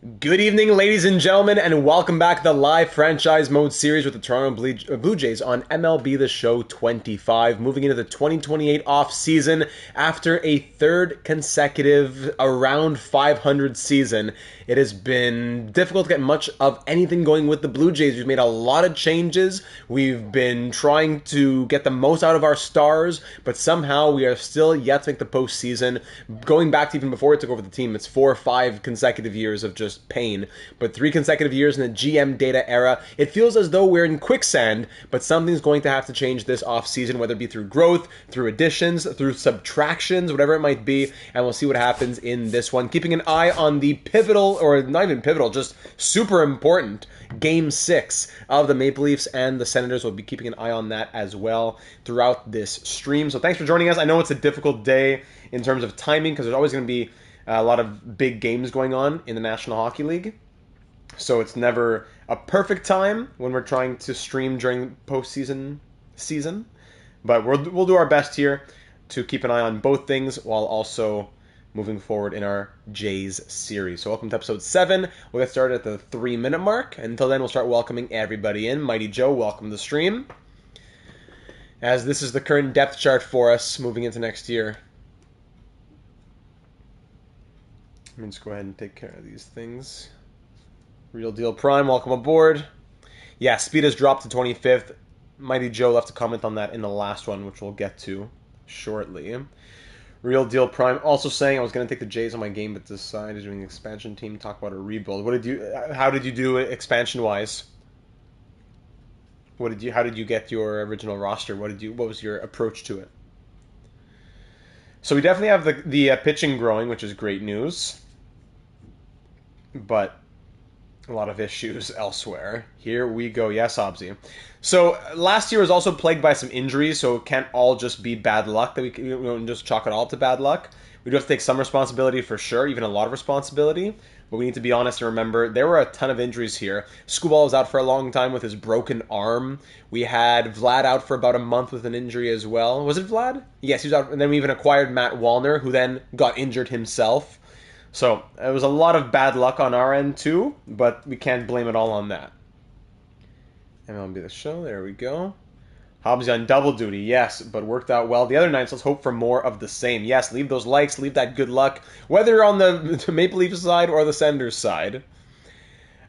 Good evening, ladies and gentlemen, and welcome back to the live franchise mode series with the Toronto Blue Jays on MLB The Show 25, moving into the 2028 off-season after a third consecutive around 500 season. It has been difficult to get much of anything going with the Blue Jays. We've made a lot of changes. We've been trying to get the most out of our stars, but somehow we are still yet to make the postseason. Going back to even before we took over the team, it's 4 or 5 consecutive years of just pain, but 3 consecutive years in the GM data era. It feels as though we're in quicksand, but something's going to have to change this offseason, whether it be through growth, through additions, through subtractions, whatever it might be, and we'll see what happens in this one. Keeping an eye on the pivotal, or not even pivotal, just super important Game 6 of the Maple Leafs and the Senators. We'll be keeping an eye on that as well throughout this stream. So thanks for joining us. I know it's a difficult day in terms of timing because there's always going to be a lot of big games going on in the National Hockey League. So it's never a perfect time when we're trying to stream during postseason season. But we'll do our best here to keep an eye on both things while also moving forward in our Jays series. So welcome to episode 7. We'll get started at the 3-minute mark. And until then, we'll start welcoming everybody in. Mighty Joe, welcome to the stream. As this is the current depth chart for us moving into next year. Let me just go ahead and take care of these things. Real Deal Prime, welcome aboard. Yeah, speed has dropped to 25th. Mighty Joe left a comment on that in the last one, which we'll get to shortly. Real Deal Prime also saying I was going to take the Jays on my game, but decided doing an expansion team, talk about a rebuild. How did you do it expansion-wise? How did you get your original roster? What was your approach to it? So we definitely have the pitching growing, which is great news. But a lot of issues elsewhere. Here we go. Yes, Hobbsy. So last year was also plagued by some injuries, so it can't all just be bad luck that we can just chalk it all to bad luck. We do have to take some responsibility for sure, even a lot of responsibility. But we need to be honest and remember there were a ton of injuries here. Skubal was out for a long time with his broken arm. We had Vlad out for about a month with an injury as well. Was it Vlad? Yes, he was out. And then we even acquired Matt Wallner, who then got injured himself. So it was a lot of bad luck on our end too, but we can't blame it all on that. MLB The Show, there we go. Hobbs on double duty, yes, but worked out well. The other nights, let's hope for more of the same. Yes, leave those likes, leave that good luck, whether on the Maple Leafs side or the Senators side.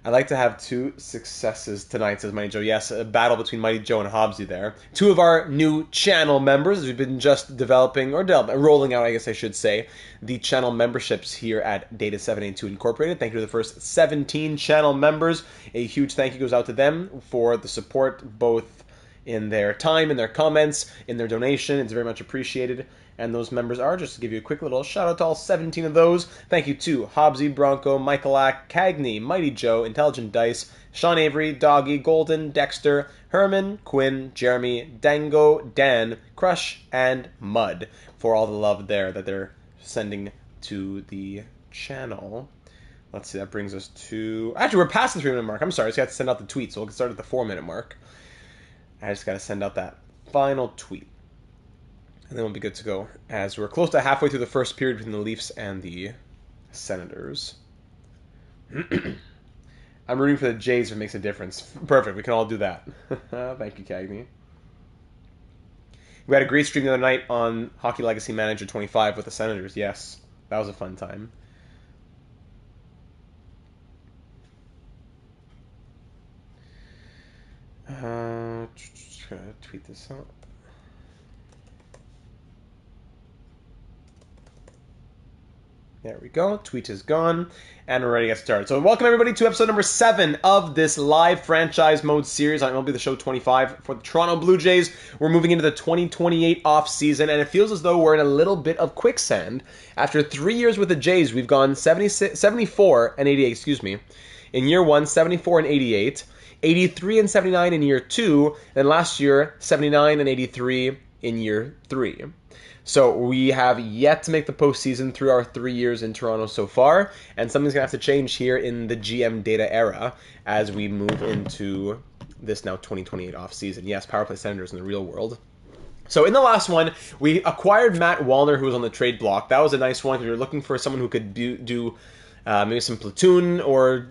I'd like to have 2 successes tonight, says Mighty Joe. Yes, a battle between Mighty Joe and Hobbsy there. 2 of our new channel members, as we've been just developing, or rolling out, I guess I should say, the channel memberships here at Data 782 Incorporated. Thank you to the first 17 channel members. A huge thank you goes out to them for the support, both in their time, in their comments, in their donation. It's very much appreciated. And those members are, just to give you a quick little shout out to all 17 of those. Thank you to Hobbsy, Bronco, Michaelak, Cagney, Mighty Joe, Intelligent Dice, Sean Avery, Doggy, Golden, Dexter, Herman, Quinn, Jeremy, Dango, Dan, Crush, and Mud for all the love there that they're sending to the channel. Let's see, that brings us to... Actually, we're past the 3-minute mark. I'm sorry, I just got to send out the tweet, so we'll get started at the 4-minute mark. I just got to send out that final tweet. And then we'll be good to go, as we're close to halfway through the first period between the Leafs and the Senators. I'm rooting for the Jays if it makes a difference. Perfect, we can all do that. Thank you, Cagney. We had a great stream the other night on Hockey Legacy Manager 25 with the Senators. Yes, that was a fun time. Just gonna tweet this out. There we go. Tweet is gone. And we're ready to get started. So welcome everybody to episode number 7 of this live franchise mode series on MLB The Show 25 for the Toronto Blue Jays. We're moving into the 2028 off-season, and it feels as though we're in a little bit of quicksand. After 3 years with the Jays, we've gone 74 and 88, excuse me. In year 1, 74 and 88. 83 and 79 in year 2. And last year, 79 and 83 in year 3. So we have yet to make the postseason through our 3 years in Toronto so far, and something's going to have to change here in the GM data era as we move into this now 2028 offseason. Yes, power play Senators in the real world. So in the last one, we acquired Matt Wallner, who was on the trade block. That was a nice one because we were looking for someone who could do maybe some platoon, or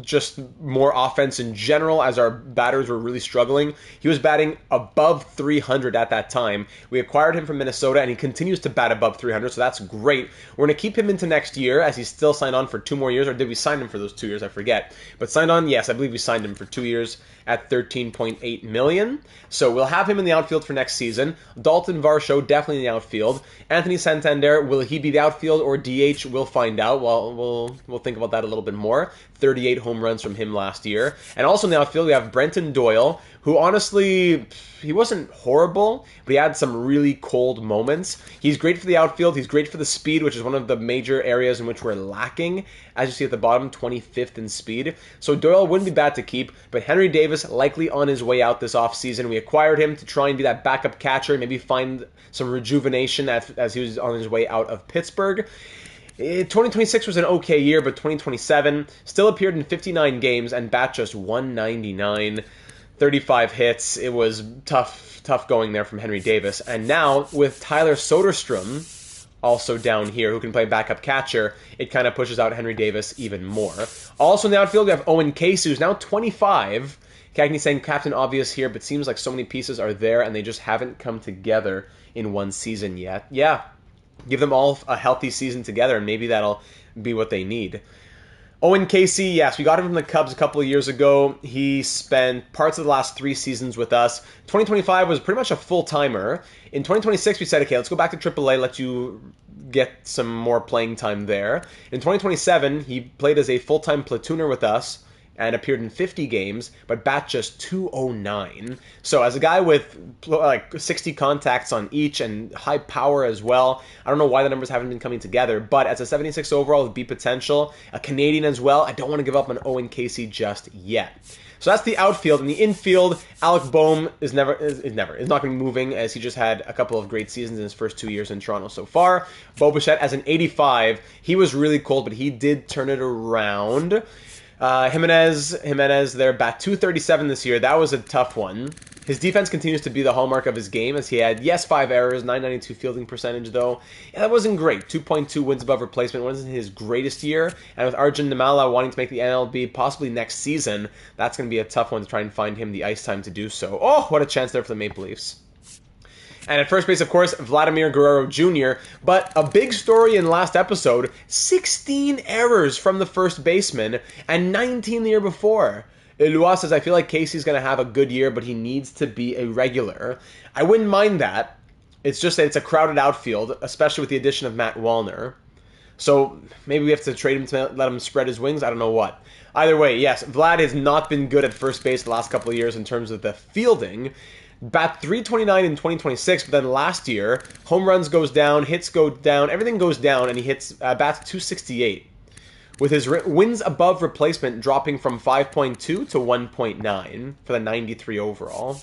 just more offense in general as our batters were really struggling. He was batting above 300 at that time. We acquired him from Minnesota, and he continues to bat above 300, so that's great. We're going to keep him into next year as he's still signed on for 2 more years, or did we sign him for those 2 years? I forget. But signed on, yes, I believe we signed him for 2 years at $13.8 million. So we'll have him in the outfield for next season. Dalton Varsho, definitely in the outfield. Anthony Santander, will he be the outfield or DH? We'll find out. Well, we'll think about that a little bit more. 38 home runs from him last year. And also in the outfield, we have Brenton Doyle, who honestly, he wasn't horrible, but he had some really cold moments. He's great for the outfield. He's great for the speed, which is one of the major areas in which we're lacking. As you see at the bottom, 25th in speed. So Doyle wouldn't be bad to keep, but Henry Davis likely on his way out this offseason. We acquired him to try and be that backup catcher, maybe find some rejuvenation as he was on his way out of Pittsburgh. 2026 was an okay year, but 2027 still appeared in 59 games and bat just 199. 35 hits. It was tough going there from Henry Davis. And now, with Tyler Soderstrom also down here, who can play backup catcher, it kind of pushes out Henry Davis even more. Also in the outfield, we have Owen Casey, who's now 25. Cagney saying Captain Obvious here, but seems like so many pieces are there, and they just haven't come together in one season yet. Yeah, give them all a healthy season together, and maybe that'll be what they need. Owen Casey, yes, we got him from the Cubs a couple of years ago. He spent parts of the last 3 seasons with us. 2025 was pretty much a full-timer. In 2026, we said, okay, let's go back to AAA, let you get some more playing time there. In 2027, he played as a full-time platooner with us and appeared in 50 games, but bat just 209. So as a guy with like 60 contacts on each and high power as well, I don't know why the numbers haven't been coming together, but as a 76 overall with B potential, a Canadian as well, I don't want to give up on Owen Casey just yet. So that's the outfield. In the infield, Alec Boehm is not going to be moving, as he just had a couple of great seasons in his first 2 years in Toronto so far. Bo Bichette as an 85, he was really cold, but he did turn it around. Jimenez there, bat 237 this year. That was a tough one. His defense continues to be the hallmark of his game, as he had, 5 errors, 992 fielding percentage, though. Yeah, that wasn't great. 2.2 wins above replacement wasn't his greatest year. And with Arjun Nimala wanting to make the MLB possibly next season, that's going to be a tough one to try and find him the ice time to do so. Oh, what a chance there for the Maple Leafs. And at first base, of course, Vladimir Guerrero Jr. But a big story in last episode, 16 errors from the first baseman and 19 the year before. Elua says, I feel like Casey's going to have a good year, but he needs to be a regular. I wouldn't mind that. It's just that it's a crowded outfield, especially with the addition of Matt Wallner. So maybe we have to trade him to let him spread his wings. I don't know what. Either way, yes, Vlad has not been good at first base the last couple of years in terms of the fielding. Bat 329 in 2026, but then last year, home runs goes down, hits go down, everything goes down, and he bats 268. With his wins above replacement dropping from 5.2 to 1.9 for the 93 overall.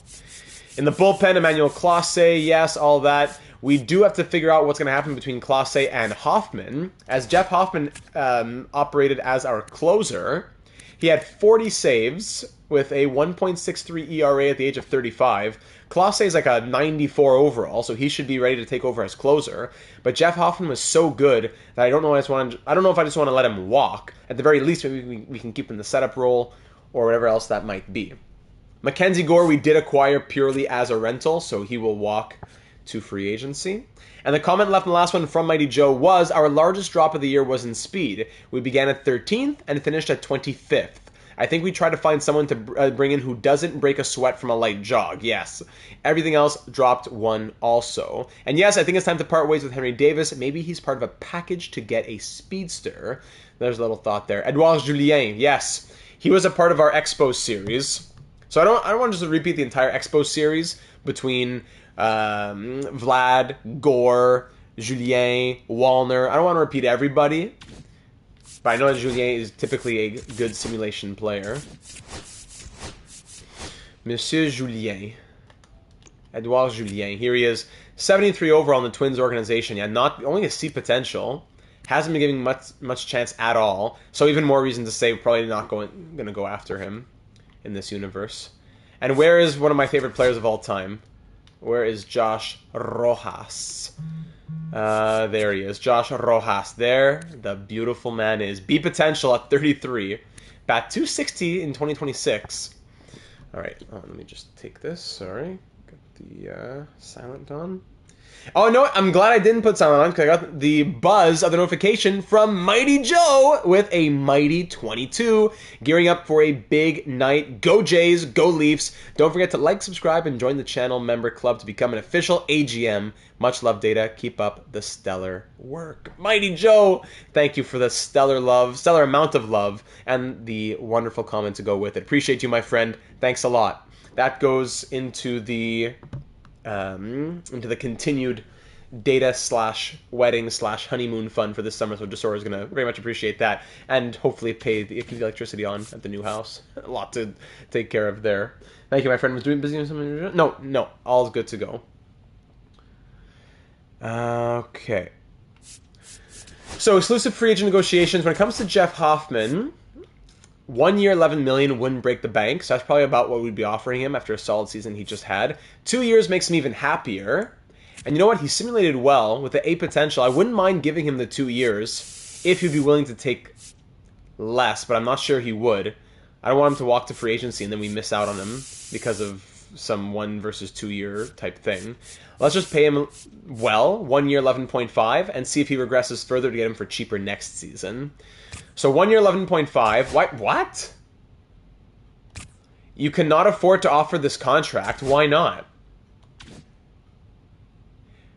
In the bullpen, Emmanuel Clase, yes, all that. We do have to figure out what's going to happen between Clase and Hoffman, as Jeff Hoffman operated as our closer. He had 40 saves with a 1.63 ERA at the age of 35. Clase is like a 94 overall, so he should be ready to take over as closer. But Jeff Hoffman was so good that I don't know if I just want to let him walk. At the very least, maybe we can keep him in the setup role or whatever else that might be. Mackenzie Gore we did acquire purely as a rental, so he will walk to free agency. And the comment left in the last one from Mighty Joe was, our largest drop of the year was in speed. We began at 13th and finished at 25th. I think we try to find someone to bring in who doesn't break a sweat from a light jog. Yes. Everything else dropped 1 also. And yes, I think it's time to part ways with Henry Davis. Maybe he's part of a package to get a speedster. There's a little thought there. Edouard Julien, yes. He was a part of our Expo series. So I don't want to just repeat the entire Expo series between Vlad, Gore, Julien, Wallner. I don't want to repeat everybody. But I know that Julien is typically a good simulation player. Monsieur Julien. Edouard Julien. Here he is. 73 overall in the Twins organization. Yeah, only a C potential. Hasn't been giving much chance at all. So even more reason to say we're probably not going to go after him in this universe. And where is one of my favorite players of all time? Where is Josh Rojas? There he is. Josh Rojas. There the beautiful man is. B potential at 33. Bat 260 in 2026. All right. Let me just take this. Sorry. Got the silent on. Oh, no, I'm glad I didn't put silent on because I got the buzz of the notification from Mighty Joe with a mighty 22, gearing up for a big night. Go Jays, go Leafs. Don't forget to like, subscribe, and join the channel member club to become an official AGM. Much love, Data. Keep up the stellar work. Mighty Joe, thank you for the stellar love, stellar amount of love, and the wonderful comment to go with it. Appreciate you, my friend. Thanks a lot. That goes into the continued data / wedding / honeymoon fund for this summer. So Desora is going to very much appreciate that, and hopefully pay the electricity on at the new house. A lot to take care of there. Thank you, my friend. Was doing busy or something? No, all's good to go. Okay. So exclusive free agent negotiations. When it comes to Jeff Hoffman, 1 year, $11 million wouldn't break the bank, so that's probably about what we'd be offering him after a solid season he just had. 2 years makes him even happier. And you know what? He simulated well with the A potential. I wouldn't mind giving him the 2 years if he'd be willing to take less, but I'm not sure he would. I don't want him to walk to free agency and then we miss out on him because of some 1 versus 2 year type thing. Let's just pay him well, 1 year, 11.5, and see if he regresses further to get him for cheaper next season. So 1 year, 11.5. What? You cannot afford to offer this contract. Why not?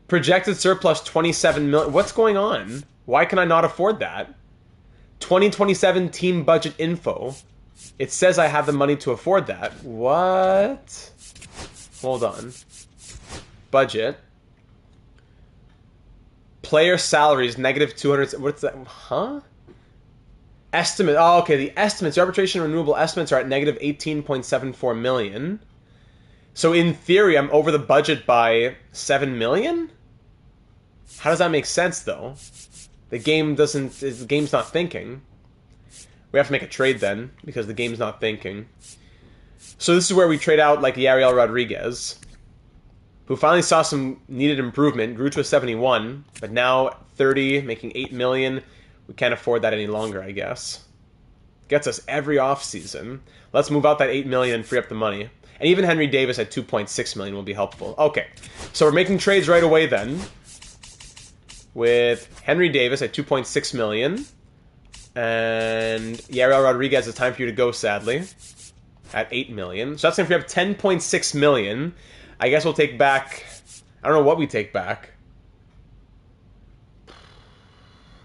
Projected surplus 27 million. What's going on? Why can I not afford that? 2027 team budget info. It says I have the money to afford that. What? Hold on. Budget. Player salaries negative 200. What's that? Huh? Estimate. Oh, okay. The estimates, the arbitration and renewable estimates are at negative 18.74 million. So in theory, I'm over the budget by 7 million? How does that make sense, though? The game's not thinking. We have to make a trade then, because the game's not thinking. So this is where we trade out like Yariel Rodriguez, who finally saw some needed improvement, grew to a 71, but now 30, making 8 million. We can't afford that any longer, I guess. Gets us every offseason. Let's move out that 8 million and free up the money. And even Henry Davis at 2.6 million will be helpful. Okay, so we're making trades right away then. With Henry Davis at 2.6 million. And Yariel Rodriguez, it's time for you to go, sadly. At 8 million. So that's going to free up 10.6 million. I guess we'll take back... I don't know what we take back.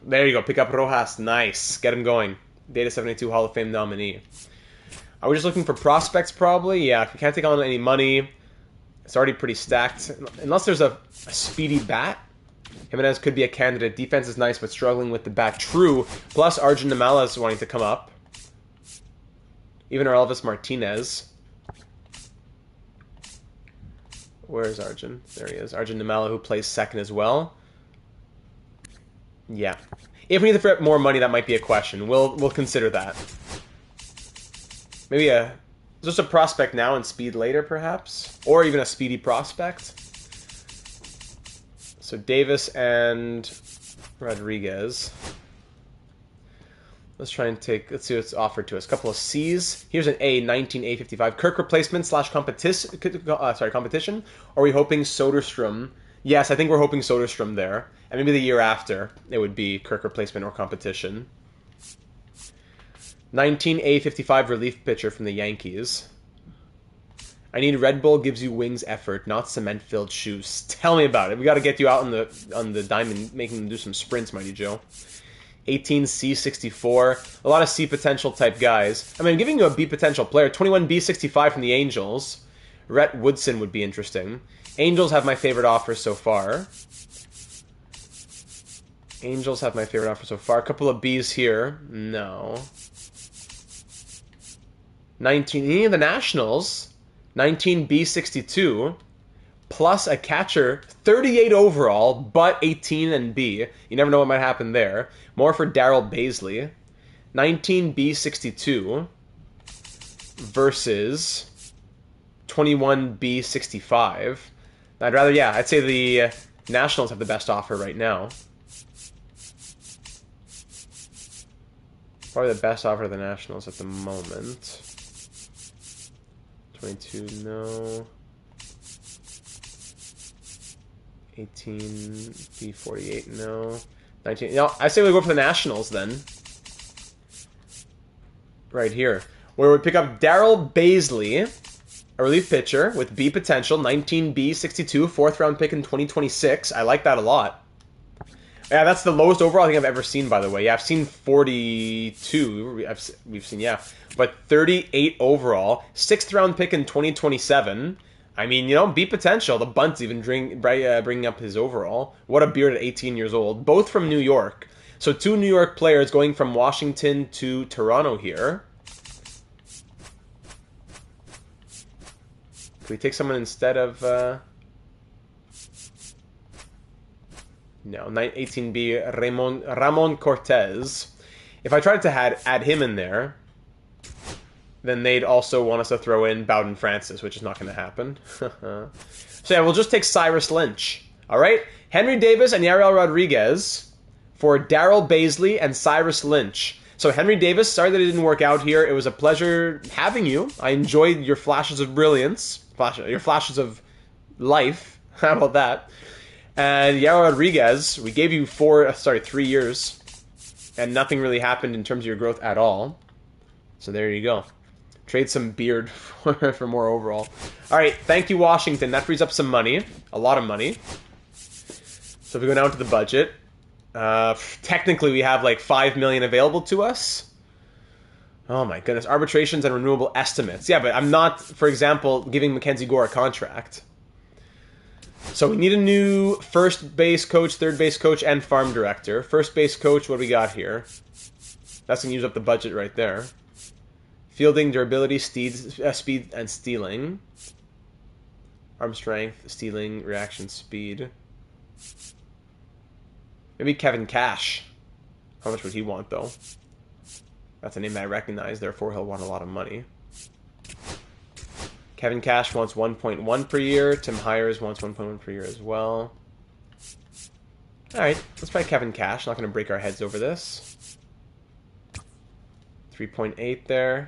There you go. Pick up Rojas. Nice. Get him going. Data 72 Hall of Fame nominee. Are we just looking for prospects, probably? Yeah, if we can't take on any money, it's already pretty stacked. Unless there's a speedy bat. Jimenez could be a candidate. Defense is nice, but struggling with the bat. True. Plus, Arjun Namala is wanting to come up. Even our Elvis Martinez. Where's Arjun? There he is. Arjun Namala, who plays second as well. Yeah. If we need to free up more money, that might be a question. We'll consider that. Maybe just a prospect now and speed later, perhaps? Or even a speedy prospect. So Davis and Rodriguez. Let's try and let's see what's offered to us. A couple of C's. Here's an A, 19A55. Kirk replacement / competition. Are we hoping Soderstrom? Yes, I think we're hoping Soderstrom there. And maybe the year after, it would be Kirk replacement or competition. 19A55 relief pitcher from the Yankees. I need Red Bull gives you wings effort, not cement-filled shoes. Tell me about it. We got to get you out on the diamond, making them do some sprints, Mighty Joe. 18C64. A lot of C potential type guys. I mean, I'm giving you a B potential player. 21B65 from the Angels. Rhett Woodson would be interesting. Angels have my favorite offer so far. Angels have my favorite offer so far. A couple of Bs here. No. 19, the Nationals. 19B62. Plus a catcher. 38 overall, but 18 and B. You never know what might happen there. More for Darryl Baisley. 19B62 versus 21B65. I'd say the Nationals have the best offer right now. Probably the best offer of the Nationals at the moment. 22, no. 18, B48, no. 19, no, I say we go for the Nationals then. Right here. Where we pick up Darryl Bazley, a relief pitcher with B potential, 19B, 62, 4th round pick in 2026. I like that a lot. Yeah, that's the lowest overall I think I've ever seen, by the way. Yeah, I've seen 42. We've seen, yeah. But 38 overall. 6th round pick in 2027. I mean, you know, B potential. The bunt's even bringing up his overall. What a beard at 18 years old. Both from New York. So 2 New York players going from Washington to Toronto here. Can we take someone instead of... No, 18B, Ramon Cortez. If I tried to add him in there, then they'd also want us to throw in Bowden Francis, which is not going to happen. So yeah, we'll just take Cyrus Lynch. All right? Henry Davis and Yariel Rodriguez for Darryl Bazley and Cyrus Lynch. So Henry Davis, sorry that it didn't work out here. It was a pleasure having you. I enjoyed your flashes of brilliance. Your flashes of life. How about that? And Yariel Rodriguez, we gave you 3 years. And nothing really happened in terms of your growth at all. So there you go. Trade some beard for more overall. All right, thank you, Washington. That frees up some money. A lot of money. So if we go down to the budget, technically we have like $5 million available to us. Oh my goodness. Arbitrations and renewable estimates. Yeah, but I'm not, for example, giving Mackenzie Gore a contract. So we need a new first base coach, third base coach, and farm director. First base coach, what do we got here? That's going to use up the budget right there. Fielding, durability, speed, and stealing. Arm strength, stealing, reaction speed. Maybe Kevin Cash. How much would he want, though? That's a name that I recognize, therefore he'll want a lot of money. Kevin Cash wants 1.1 per year. Tim Hires wants 1.1 per year as well. Alright, let's try Kevin Cash. Not going to break our heads over this. 3.8 there.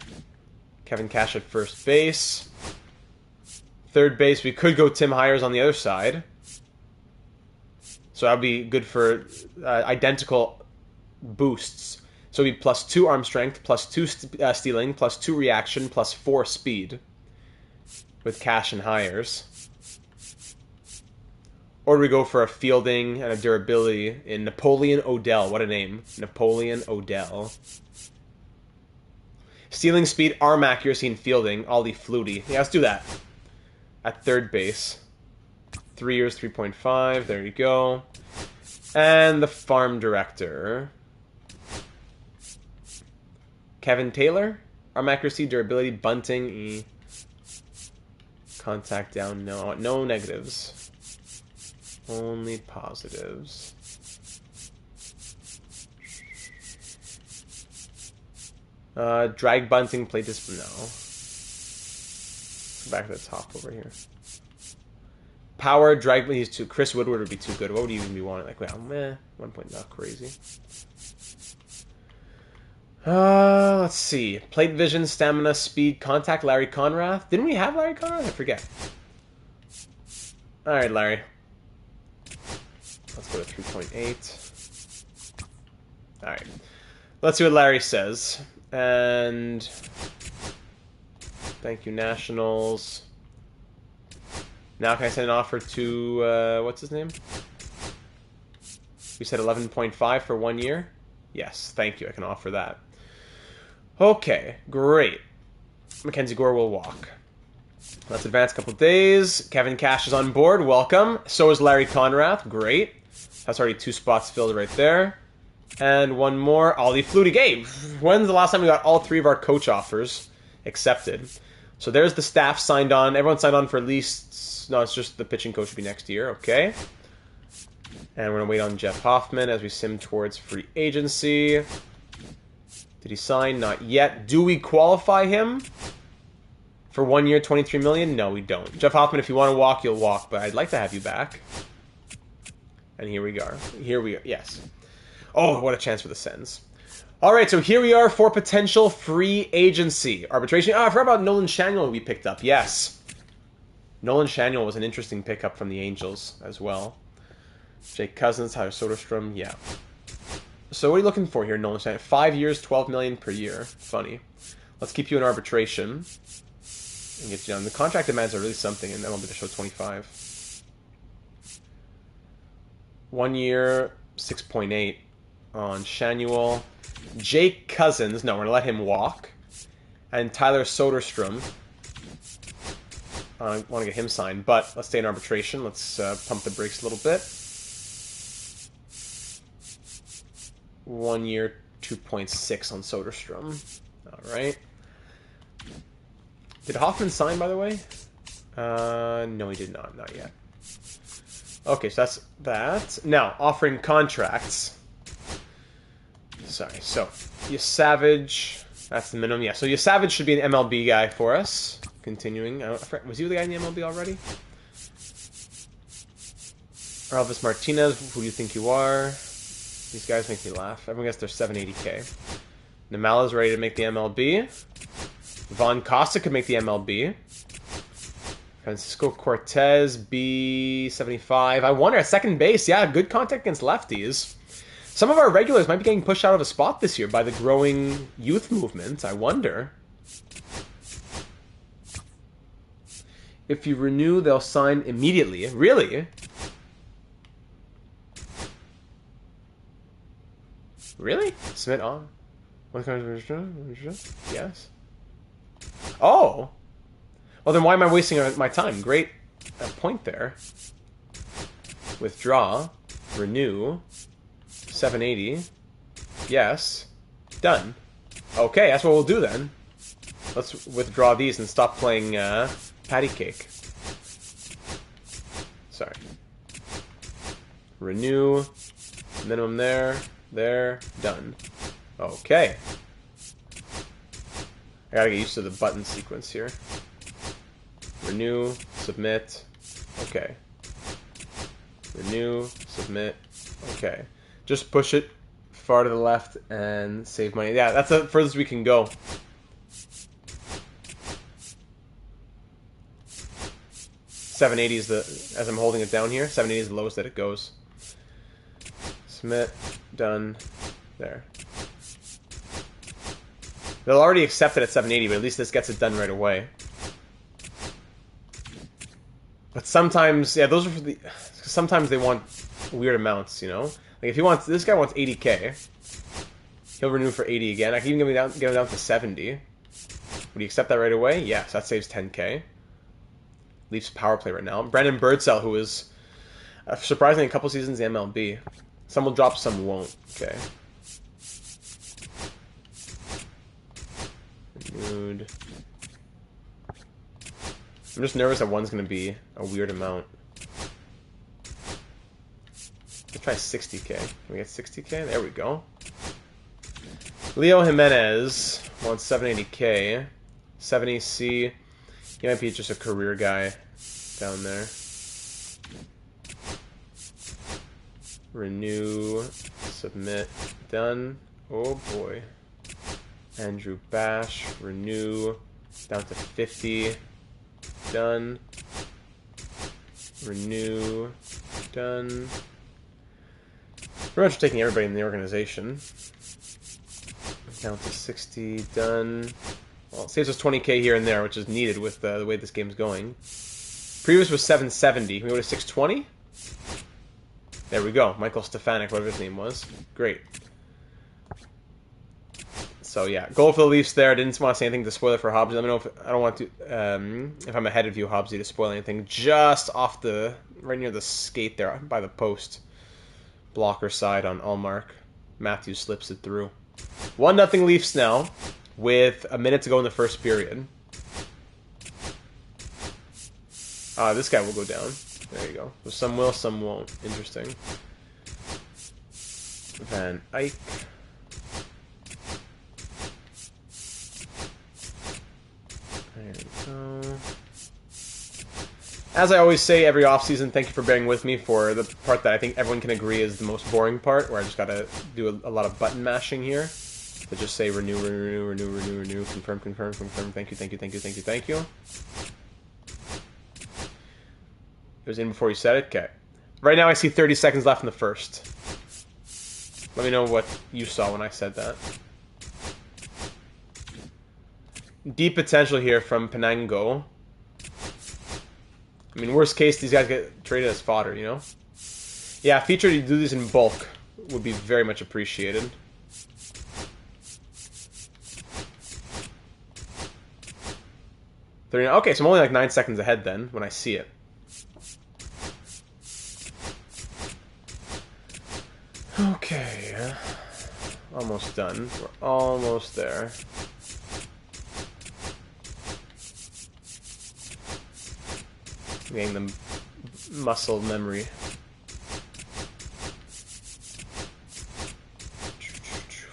Kevin Cash at first base. Third base, we could go Tim Hires on the other side. So that would be good for identical boosts. So it would be +2 arm strength, +2 stealing, +2 reaction, +4 speed. With Cash and Hires. Or do we go for a fielding and a durability in Napoleon Odell? What a name. Napoleon Odell. Stealing speed, arm accuracy, and fielding. Ollie Flutie. Yeah, let's do that. At third base. 3 years, 3.5. There you go. And the farm director. Kevin Taylor. Arm accuracy, durability, bunting. Contact down, no. No negatives. Only positives. Drag bunting, play this. No. Let's go back to the top over here. Power, drag, he's too. Chris Woodward would be too good. What would you even be wanting? Like, well, meh. 1 point, not crazy. Let's see. Plate vision, stamina, speed, contact, Larry Conrath. Didn't we have Larry Conrath? I forget. Alright, Larry. Let's go to 3.8. Alright. Let's see what Larry says. And... thank you, Nationals. Now can I send an offer to... what's his name? We said 11.5 for 1 year? Yes, thank you. I can offer that. Okay, great. Mackenzie Gore will walk. Let's advance a couple days. Kevin Cash is on board. Welcome. So is Larry Conrath. Great. That's already 2 spots filled right there. And one more. Ollie Flutie. Gabe, when's the last time we got all 3 of our coach offers accepted? So there's the staff signed on. Everyone signed on for at least... no, it's just the pitching coach will be next year. Okay. And we're going to wait on Jeff Hoffman as we sim towards free agency. Did he sign? Not yet. Do we qualify him for 1 year, $23 million? No, we don't. Jeff Hoffman, if you want to walk, you'll walk, but I'd like to have you back. And here we are. Here we are. Yes. Oh, what a chance for the Sens. All right, so here we are for potential free agency. Arbitration. Oh, I forgot about Nolan Schanuel we picked up. Yes. Nolan Schanuel was an interesting pickup from the Angels as well. Jake Cousins, Tyler Soderstrom. Yeah. So what are you looking for here, Nolan Schanuel? 5 years, $12 million per year. Funny. Let's keep you in arbitration. And get you down. The contract demands are really something in MLB The Show 25. 1 year, 6.8 on Schanuel. Jake Cousins, no, we're going to let him walk. And Tyler Soderstrom. I want to get him signed, but let's stay in arbitration. Let's pump the brakes a little bit. 1 year, 2.6 on Soderstrom. All right. Did Hoffman sign, by the way? No, he did not. Not yet. Okay, so that's that. Now, offering contracts. Sorry. So, Savage. That's the minimum. Yeah, so Savage should be an MLB guy for us. Continuing. Was you the guy in the MLB already? Elvis Martinez, who do you think you are? These guys make me laugh. Everyone gets their 780K. Namala's ready to make the MLB. Von Costa could make the MLB. Francisco Cortez, B75. I wonder, at second base, yeah, good contact against lefties. Some of our regulars might be getting pushed out of a spot this year by the growing youth movement. I wonder. If you renew, they'll sign immediately. Really? Really? Submit on. Yes. Oh. Well, then why am I wasting my time? Great point there. Withdraw. Renew. 780. Yes. Done. Okay, that's what we'll do then. Let's withdraw these and stop playing patty cake. Sorry. Renew. Minimum there. There. Done. Okay. I gotta get used to the button sequence here. Renew. Submit. Okay. Renew. Submit. Okay. Just push it far to the left and save money. Yeah, that's the furthest we can go. $780 is the, as I'm holding it down here, $780 is the lowest that it goes. Submit, done, there. They'll already accept it at $780, but at least this gets it done right away. But sometimes, yeah, those are for the, sometimes they want weird amounts, you know? Like if he wants, this guy wants 80K. He'll renew for 80 again. I can even get him down to 70. Would he accept that right away? Yes, that saves 10K. Leafs power play right now. Brandon Birdsell, who is surprisingly a couple seasons in the MLB. Some will drop, some won't. Okay. Renewed. I'm just nervous that one's going to be a weird amount. Let's try 60K. Can we get 60K? There we go. Leo Jimenez wants 780K. 70C. He might be just a career guy down there. Renew. Submit. Done. Oh boy. Andrew Bash. Renew. Down to 50. Done. Renew. Done. Pretty much taking everybody in the organization. Down to 60. Done. Well, it saves us 20K here and there, which is needed with the way this game's going. Previous was 770. Can we go to 620? There we go. Michael Stefanik, whatever his name was. Great. So yeah, goal for the Leafs there. Didn't want to say anything to spoil it for Hobbsy. Let me know if I don't want to. If I'm ahead of you, Hobbsy, to spoil anything. Just off the right near the skate there by the post. Blocker side on Allmark. Matthews slips it through. 1-0 Leafs now, with a minute to go in the first period. This guy will go down. There you go. So some will, some won't. Interesting. Van Eyck. There we go. As I always say every offseason, thank you for bearing with me for the part that I think everyone can agree is the most boring part, where I just gotta do a lot of button mashing here. To just say renew, renew, renew, renew, renew, confirm, confirm, confirm, thank you, thank you, thank you, thank you, thank you. It was in before you said it? Okay. Right now I see 30 seconds left in the first. Let me know what you saw when I said that. Deep potential here from Penango. I mean, worst case, these guys get traded as fodder, you know? Yeah, feature to do these in bulk would be very much appreciated. Okay, so I'm only like 9 seconds ahead then, when I see it. Okay. Almost done. We're almost there. Getting the muscle memory.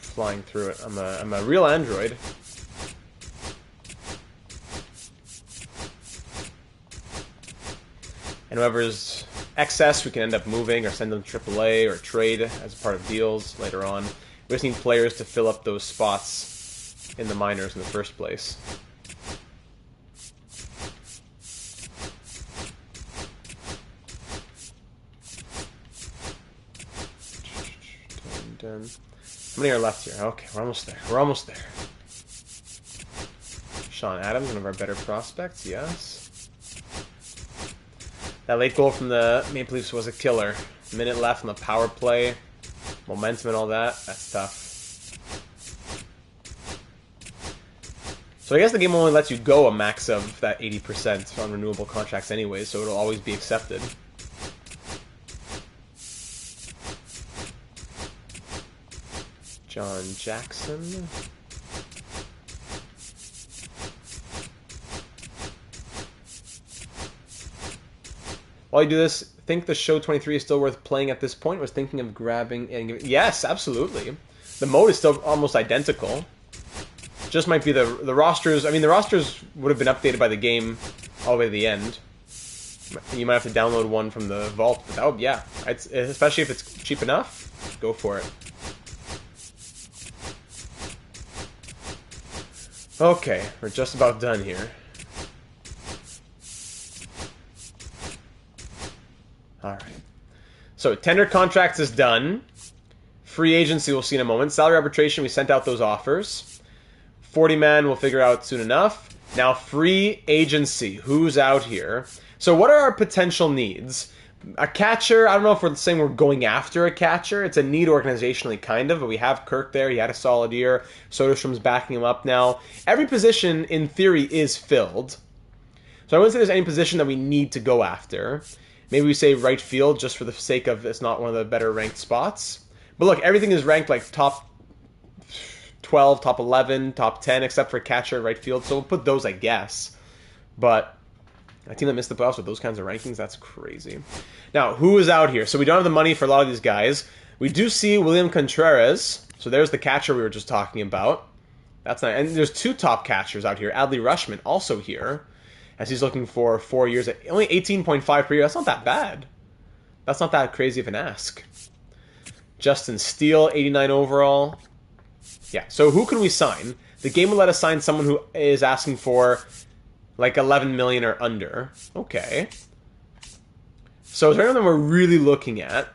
Flying through it. I'm a real android. And whoever's excess, we can end up moving or send them to AAA or trade as part of deals later on. We just need players to fill up those spots in the minors in the first place. Done. How many are left here? Okay, we're almost there. We're almost there. Sean Adams, one of our better prospects, yes. That late goal from the Maple Leafs was a killer. Minute left on the power play. Momentum and all that. That's tough. So I guess the game only lets you go a max of that 80% on renewable contracts anyway, so it'll always be accepted. John Jackson. While you do this, think the show 23 is still worth playing at this point? I was thinking of grabbing and giving... Yes, absolutely. The mode is still almost identical. Just might be the rosters... I mean, the rosters would have been updated by the game all the way to the end. You might have to download one from the vault, but that would... Yeah, especially if it's cheap enough, go for it. Okay, we're just about done here. Alright. So, tender contracts is done. Free agency we'll see in a moment. Salary arbitration, we sent out those offers. 40-man we'll figure out soon enough. Now, free agency. Who's out here? So, what are our potential needs? A catcher, I don't know if we're saying we're going after a catcher. It's a need organizationally, kind of, but we have Kirk there. He had a solid year. Soderstrom's backing him up now. Every position, in theory, is filled. So I wouldn't say there's any position that we need to go after. Maybe we say right field just for the sake of it's not one of the better ranked spots. But look, everything is ranked like top 12, top 11, top 10, except for catcher and right field. So we'll put those, I guess. But... a team that missed the playoffs with those kinds of rankings, that's crazy. Now, who is out here? So we don't have the money for a lot of these guys. We do see William Contreras. So there's the catcher we were just talking about. That's nice. And there's two top catchers out here. Adley Rutschman also here, as he's looking for 4 years at only 18.5 per year. That's not that bad. That's not that crazy of an ask. Justin Steele, 89 overall. Yeah, so who can we sign? The game will let us sign someone who is asking for... like 11 million or under. Okay. So is there anyone we're really looking at?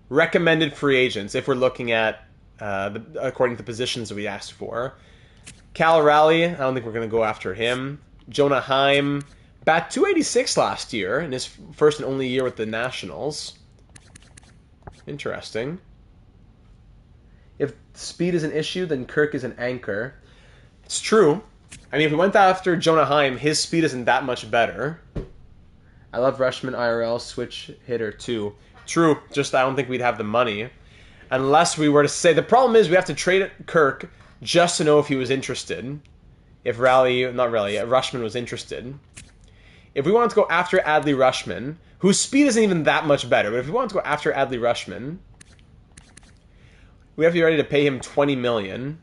Recommended free agents, if we're looking at, according to the positions that we asked for. Cal Raleigh, I don't think we're going to go after him. Jonah Heim, bat 286 last year, in his first and only year with the Nationals. Interesting. If speed is an issue, then Kirk is an anchor. It's true. I mean, if we went after Jonah Heim, his speed isn't that much better. I love Rutschman IRL, switch hitter too. True, just I don't think we'd have the money. Unless we were to say... the problem is we have to trade Kirk just to know if he was interested. If Rutschman was interested. If we wanted to go after Adley Rutschman, whose speed isn't even that much better, but if we wanted to go after Adley Rutschman, we have to be ready to pay him $20 million.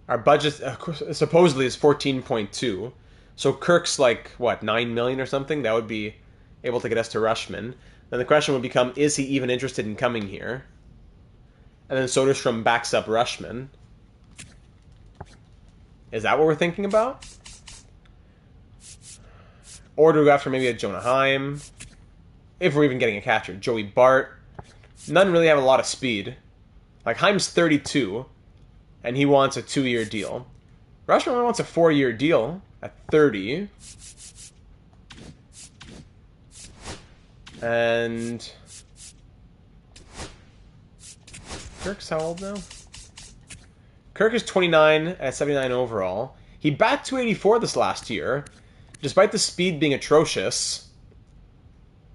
Our budget supposedly is 14.2. So Kirk's like, what, 9 million or something? That would be able to get us to Rushman. Then the question would become, is he even interested in coming here? And then Soderstrom backs up Rushman. Is that what we're thinking about? Or do we go after maybe a Jonah Heim? If we're even getting a catcher. Joey Bart. None really have a lot of speed. Like, Heim's 32, and he wants a 2-year deal. Rushman only wants a 4-year deal at 30. And Kirk's how old now? Kirk is 29 at 79 overall. He batted 284 this last year. Despite the speed being atrocious,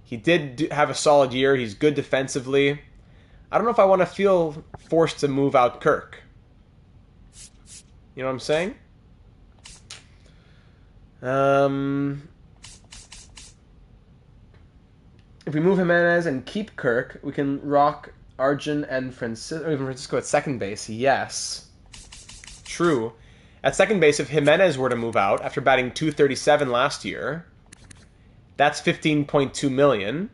he did have a solid year. He's good defensively. I don't know if I want to feel forced to move out Kirk. You know what I'm saying? If we move Jimenez and keep Kirk, we can rock Arjun and Francisco at second base. Yes. True. At second base, if Jimenez were to move out after batting 237 last year, that's 15.2 million.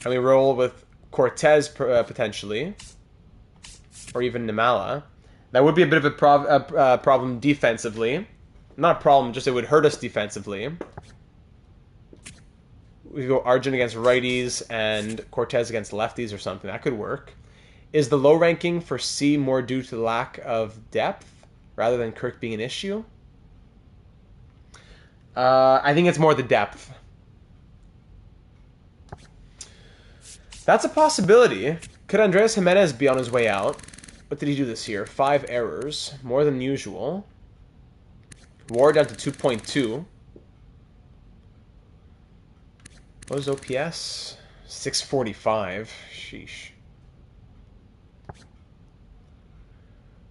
And we roll with Cortez potentially, or even Nimala. That would be a bit of a problem defensively. Not a problem, just it would hurt us defensively. We go Arjun against righties and Cortez against lefties or something. That could work. Is the low ranking for C more due to the lack of depth rather than Kirk being an issue? I think it's more the depth. That's a possibility. Could Andres Jimenez be on his way out? What did he do this year? 5 errors. More than usual. WAR down to 2.2. What was OPS? 645. Sheesh.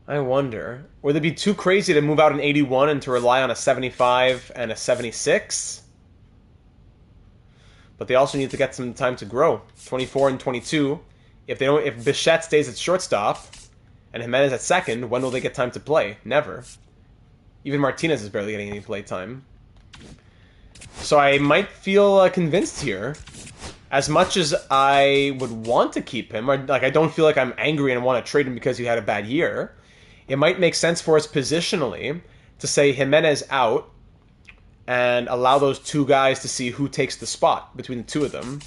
I wonder, would it be too crazy to move out an 81 and to rely on a 75 and a 76? But they also need to get some time to grow. 24 and 22. If Bichette stays at shortstop and Jimenez at second, when will they get time to play? Never. Even Martinez is barely getting any play time. So I might feel convinced here. As much as I would want to keep him, like I don't feel like I'm angry and want to trade him because he had a bad year. It might make sense for us positionally to say Jimenez out and allow those two guys to see who takes the spot between the two of them.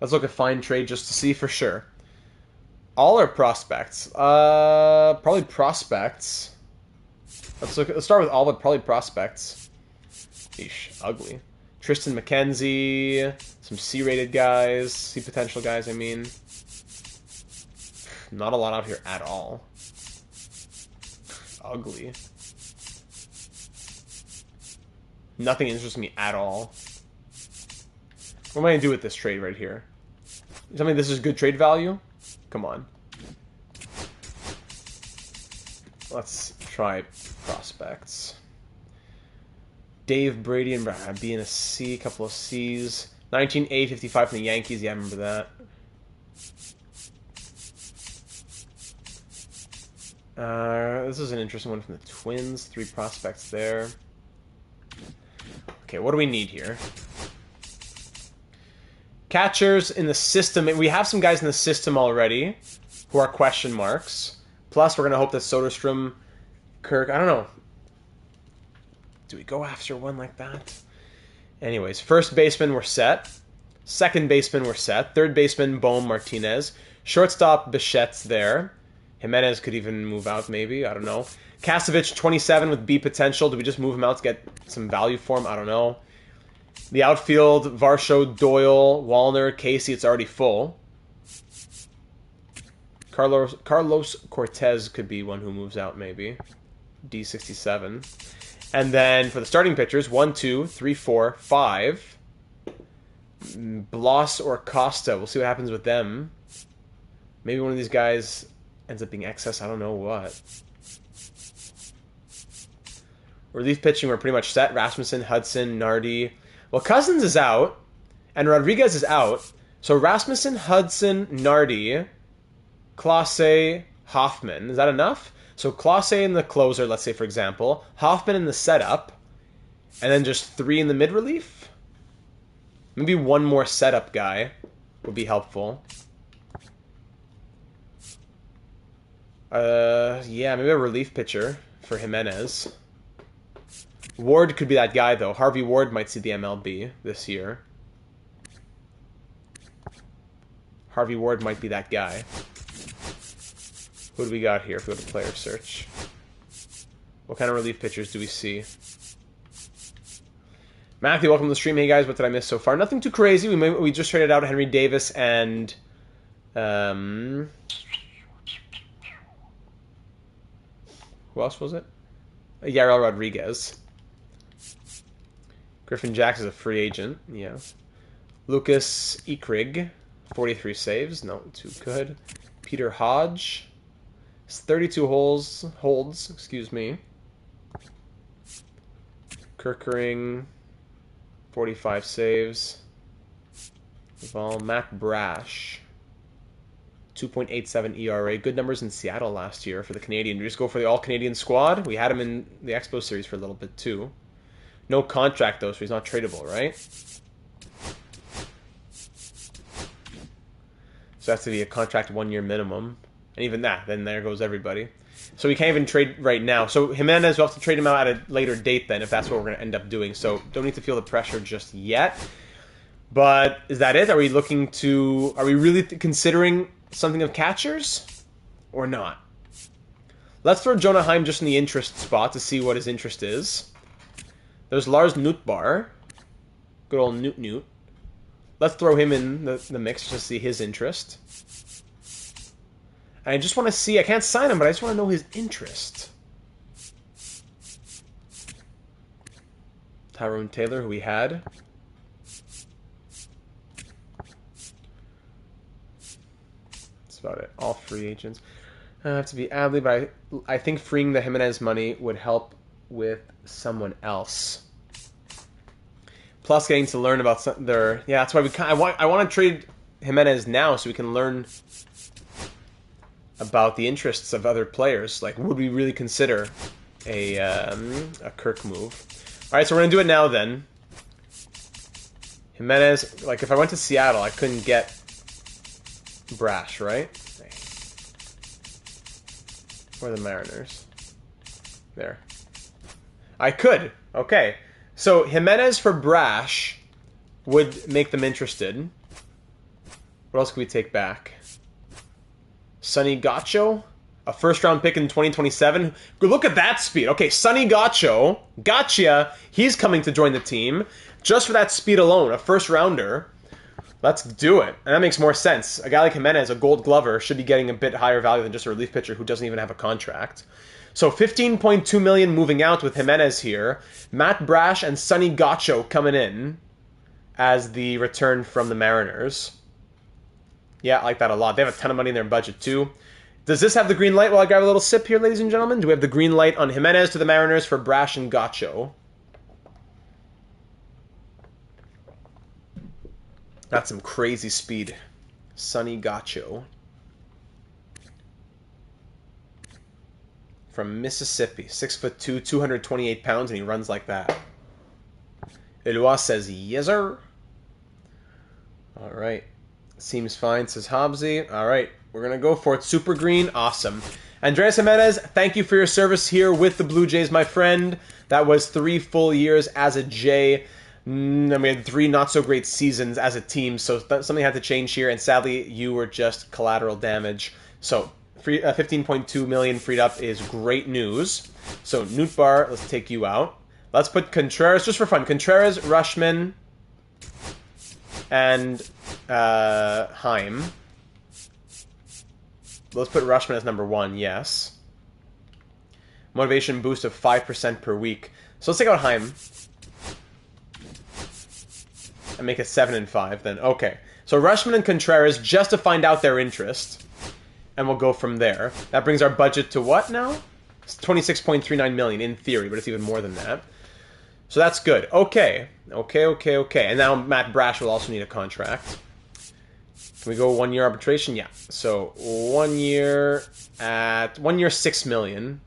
Let's look at fine trade just to see for sure. All are prospects. Probably prospects. Let's start with all, but probably prospects. Eesh, ugly. Tristan McKenzie, some C-rated guys, C-potential guys, I mean. Not a lot out here at all. Ugly. Nothing interests me at all. What am I going to do with this trade right here? You tell me this is good trade value? Come on. Let's try prospects. Dave Brady and B in a C, a couple of C's. 19A, 55 from the Yankees. Yeah, I remember that. This is an interesting one from the Twins. 3 prospects there. Okay, what do we need here? Catchers in the system. We have some guys in the system already who are question marks. Plus, we're going to hope that Soderstrom, Kirk, I don't know. Do we go after one like that? Anyways, first baseman, we're set. Second baseman, we're set. Third baseman, Bohm, Martinez. Shortstop, Bichette's there. Jimenez could even move out, maybe. I don't know. Kasevich, 27 with B potential. Do we just move him out to get some value for him? I don't know. The outfield, Varsho, Doyle, Wallner, Casey. It's already full. Carlos Cortez could be one who moves out, maybe. D67. And then for the starting pitchers, 1, 2, 3, 4, 5. Bloss or Costa. We'll see what happens with them. Maybe one of these guys ends up being excess. I don't know what. Relief pitching, we're pretty much set. Rasmussen, Hudson, Nardi. Well, Cousins is out, and Rodriguez is out. So Rasmussen, Hudson, Nardi, Clase, Hoffman. Is that enough? So Clase in the closer, let's say, for example. Hoffman in the setup. And then just 3 in the mid-relief? Maybe one more setup guy would be helpful. Yeah, maybe a relief pitcher for Jimenez. Ward could be that guy, though. Harvey Ward might see the MLB this year. Harvey Ward might be that guy. Who do we got here if we go to player search? What kind of relief pitchers do we see? Matthew, welcome to the stream. Hey guys, what did I miss so far? Nothing too crazy. We just traded out Henry Davis and who else was it? Yarel Rodriguez. Griffin Jacks is a free agent. Yeah. Lucas Ekrig, 43 saves. No, too good. Peter Hodge, 32 holds. Excuse me. Kirkering, 45 saves. Matt Brash, 2.87 ERA. Good numbers in Seattle last year for the Canadian. Do you just go for the all-Canadian squad? We had him in the Expo Series for a little bit, too. No contract, though, so he's not tradable, right? So that's to be a contract 1 year minimum. And even that, then there goes everybody. So we can't even trade right now. So Jimenez, we'll have to trade him out at a later date then, if that's what we're going to end up doing. So don't need to feel the pressure just yet. But is that it? Are we looking to... Are we really considering something of catchers? Or not? Let's throw Jonah Heim just in the interest spot to see what his interest is. There's Lars Nootbaar. Good old Noot. Let's throw him in the mix to see his interest. And I just want to see... I can't sign him, but I just want to know his interest. Tyrone Taylor, who we had. That's about it. All free agents. I have to be Adley, but I think freeing the Jimenez money would help with someone else. Plus getting to learn about their... Yeah, that's why I want to trade Jimenez now so we can learn about the interests of other players. Like, would we really consider a Kirk move? All right, so we're going to do it now then. Jimenez, like if I went to Seattle, I couldn't get Brash, right? Or the Mariners. There. I could. Okay. So Jimenez for Brash would make them interested. What else could we take back? Sonny Gaccio, a first-round pick in 2027. Look at that speed. Okay, Sonny Gaccio, gotcha. He's coming to join the team just for that speed alone. A first-rounder. Let's do it. And that makes more sense. A guy like Jimenez, a Gold Glover, should be getting a bit higher value than just a relief pitcher who doesn't even have a contract. So $15.2 million moving out with Jimenez here. Matt Brash and Sonny Gaccio coming in as the return from the Mariners. Yeah, I like that a lot. They have a ton of money in their budget too. Does this have the green light while I grab a little sip here, ladies and gentlemen? Do we have the green light on Jimenez to the Mariners for Brash and Gaccio? That's some crazy speed. Sonny Gaccio. From Mississippi. 6'2", 228 pounds, and he runs like that. Eloy says, yes, sir. All right. Seems fine, says Hobbsy. All right. We're going to go for it. Super green. Awesome. Andreas Jimenez, thank you for your service here with the Blue Jays, my friend. That was 3 full years as a Jay. And we had 3 not-so-great seasons as a team, so something had to change here, and sadly, you were just collateral damage. So, $15.2 million freed up is great news. So, Nootbaar, let's take you out. Let's put Contreras, just for fun. Contreras, Rushman, and Heim. Let's put Rushman as number 1, yes. Motivation boost of 5% per week. So, let's take out Heim. And make it 7 and 5 then. Okay. So Rushman and Contreras just to find out their interest. And we'll go from there. That brings our budget to what now? It's $26.39 million in theory, but it's even more than that. So that's good. Okay. Okay. And now Matt Brash will also need a contract. Can we go 1 year arbitration? Yeah. So 1 year at 1 year $6 million.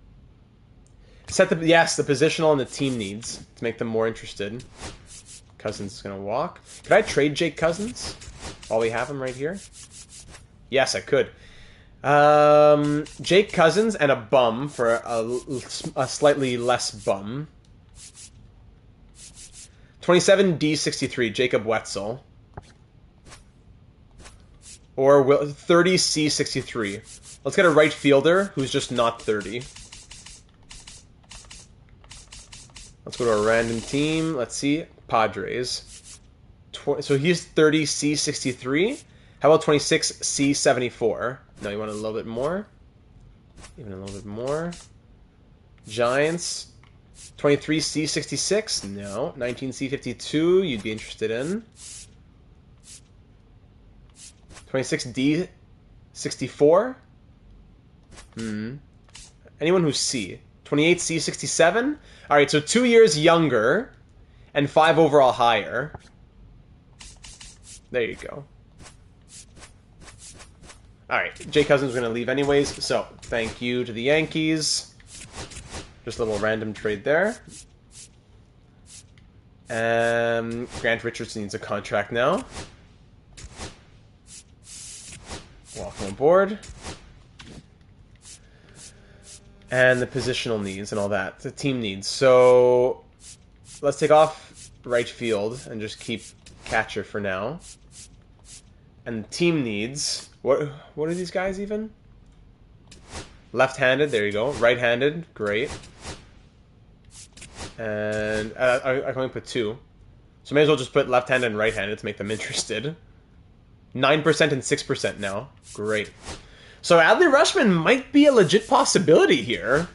Set the positional and the team needs to make them more interested. Cousins is going to walk. Could I trade Jake Cousins while we have him right here? Yes, I could. Jake Cousins and a bum for a slightly less bum. 27 D63, Jacob Wetzel. Or 30 C63. Let's get a right fielder who's just not 30. Let's go to a random team. Let's see. Padres. So he's 30 C63. How about 26 C74? No, you want a little bit more? Even a little bit more. Giants. 23 C66? No. 19 C52 you'd be interested in. 26 D64? Anyone who's C. 28 C67? Alright, so 2 years younger and 5 overall higher. There you go. Alright, Jay Cousins is going to leave anyways, so thank you to the Yankees. Just a little random trade there. Grant Richardson needs a contract now. Welcome aboard. And the positional needs and all that. The team needs. So let's take off right field and just keep catcher for now. And the team needs... What are these guys even? Left-handed, there you go. Right-handed, great. And I can only put 2. So may as well just put left-handed and right-handed to make them interested. 9% and 6% now. Great. So Adley Rutschman might be a legit possibility here.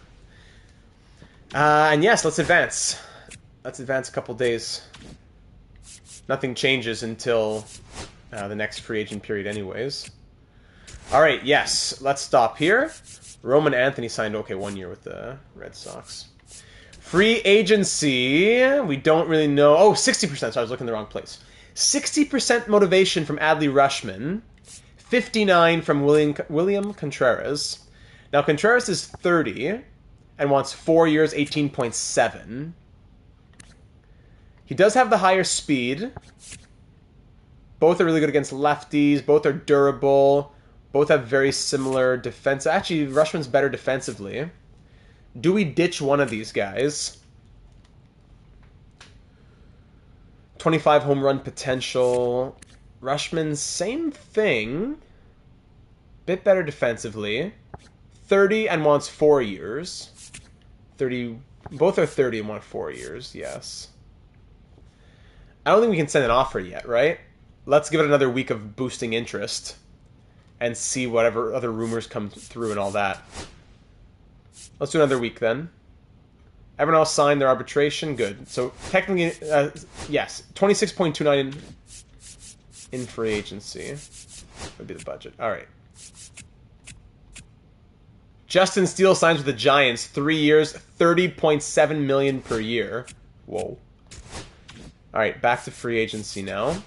And yes, let's advance. Let's advance a couple days. Nothing changes until the next free agent period anyways. Alright, yes. Let's stop here. Roman Anthony signed, 1 year with the Red Sox. Free agency. We don't really know. Oh, 60%. So I was looking in the wrong place. 60% motivation from Adley Rutschman. 59 from William Contreras. Now, Contreras is 30 and wants 4 years, 18.7. He does have the higher speed. Both are really good against lefties. Both are durable. Both have very similar defense. Actually, Rutschman's better defensively. Do we ditch one of these guys? 25 home run potential. Rutschman, same thing. Bit better defensively. 30 and wants 4 years. 30. Both are 30 and want 4 years, yes. I don't think we can send an offer yet, right? Let's give it another week of boosting interest. And see whatever other rumors come through and all that. Let's do another week then. Everyone else signed their arbitration. Good. So technically, yes, 26.29 in free agency would be the budget. All right. Justin Steele signs with the Giants, 3 years, $30.7 million per year. Whoa. All right, back to free agency now.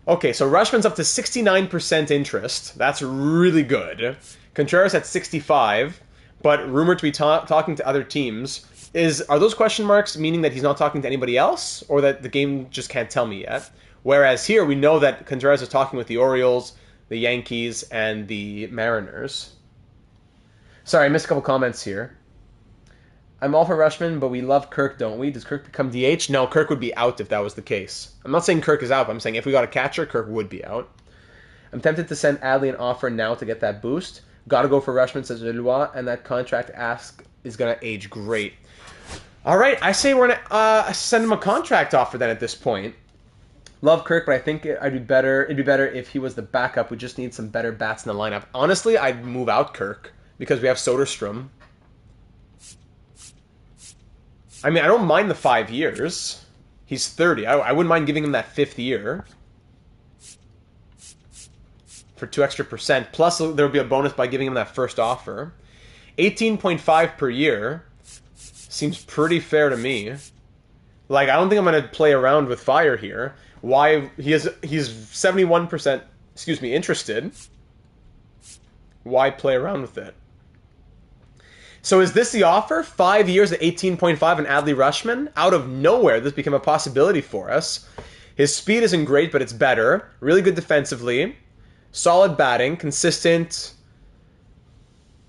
Okay, so Rutschman's up to 69% interest. That's really good. Contreras at 65, but rumored to be talking to other teams. Are those question marks meaning that he's not talking to anybody else, or that the game just can't tell me yet? Whereas here, we know that Contreras is talking with the Orioles, the Yankees, and the Mariners. Sorry, I missed a couple comments here. I'm all for Rutschman, but we love Kirk, don't we? Does Kirk become DH? No, Kirk would be out if that was the case. I'm not saying Kirk is out, but I'm saying if we got a catcher, Kirk would be out. I'm tempted to send Adley an offer now to get that boost. Gotta go for Rutschman, says Lelois, and that contract ask is gonna age great. All right, I say we're gonna send him a contract offer then at this point. Love Kirk, but I think it'd be better if he was the backup. We just need some better bats in the lineup. Honestly, I'd move out Kirk because we have Soderstrom. I mean, I don't mind the 5 years. He's 30. I wouldn't mind giving him that 5th year. For 2 extra percent. Plus, there would be a bonus by giving him that first offer. 18.5 per year. Seems pretty fair to me. Like, I don't think I'm going to play around with fire here. Why? He's 71%, interested. Why play around with it? So is this the offer? 5 years at 18.5 and Adley Rutschman? Out of nowhere, this became a possibility for us. His speed isn't great, but it's better. Really good defensively. Solid batting. Consistent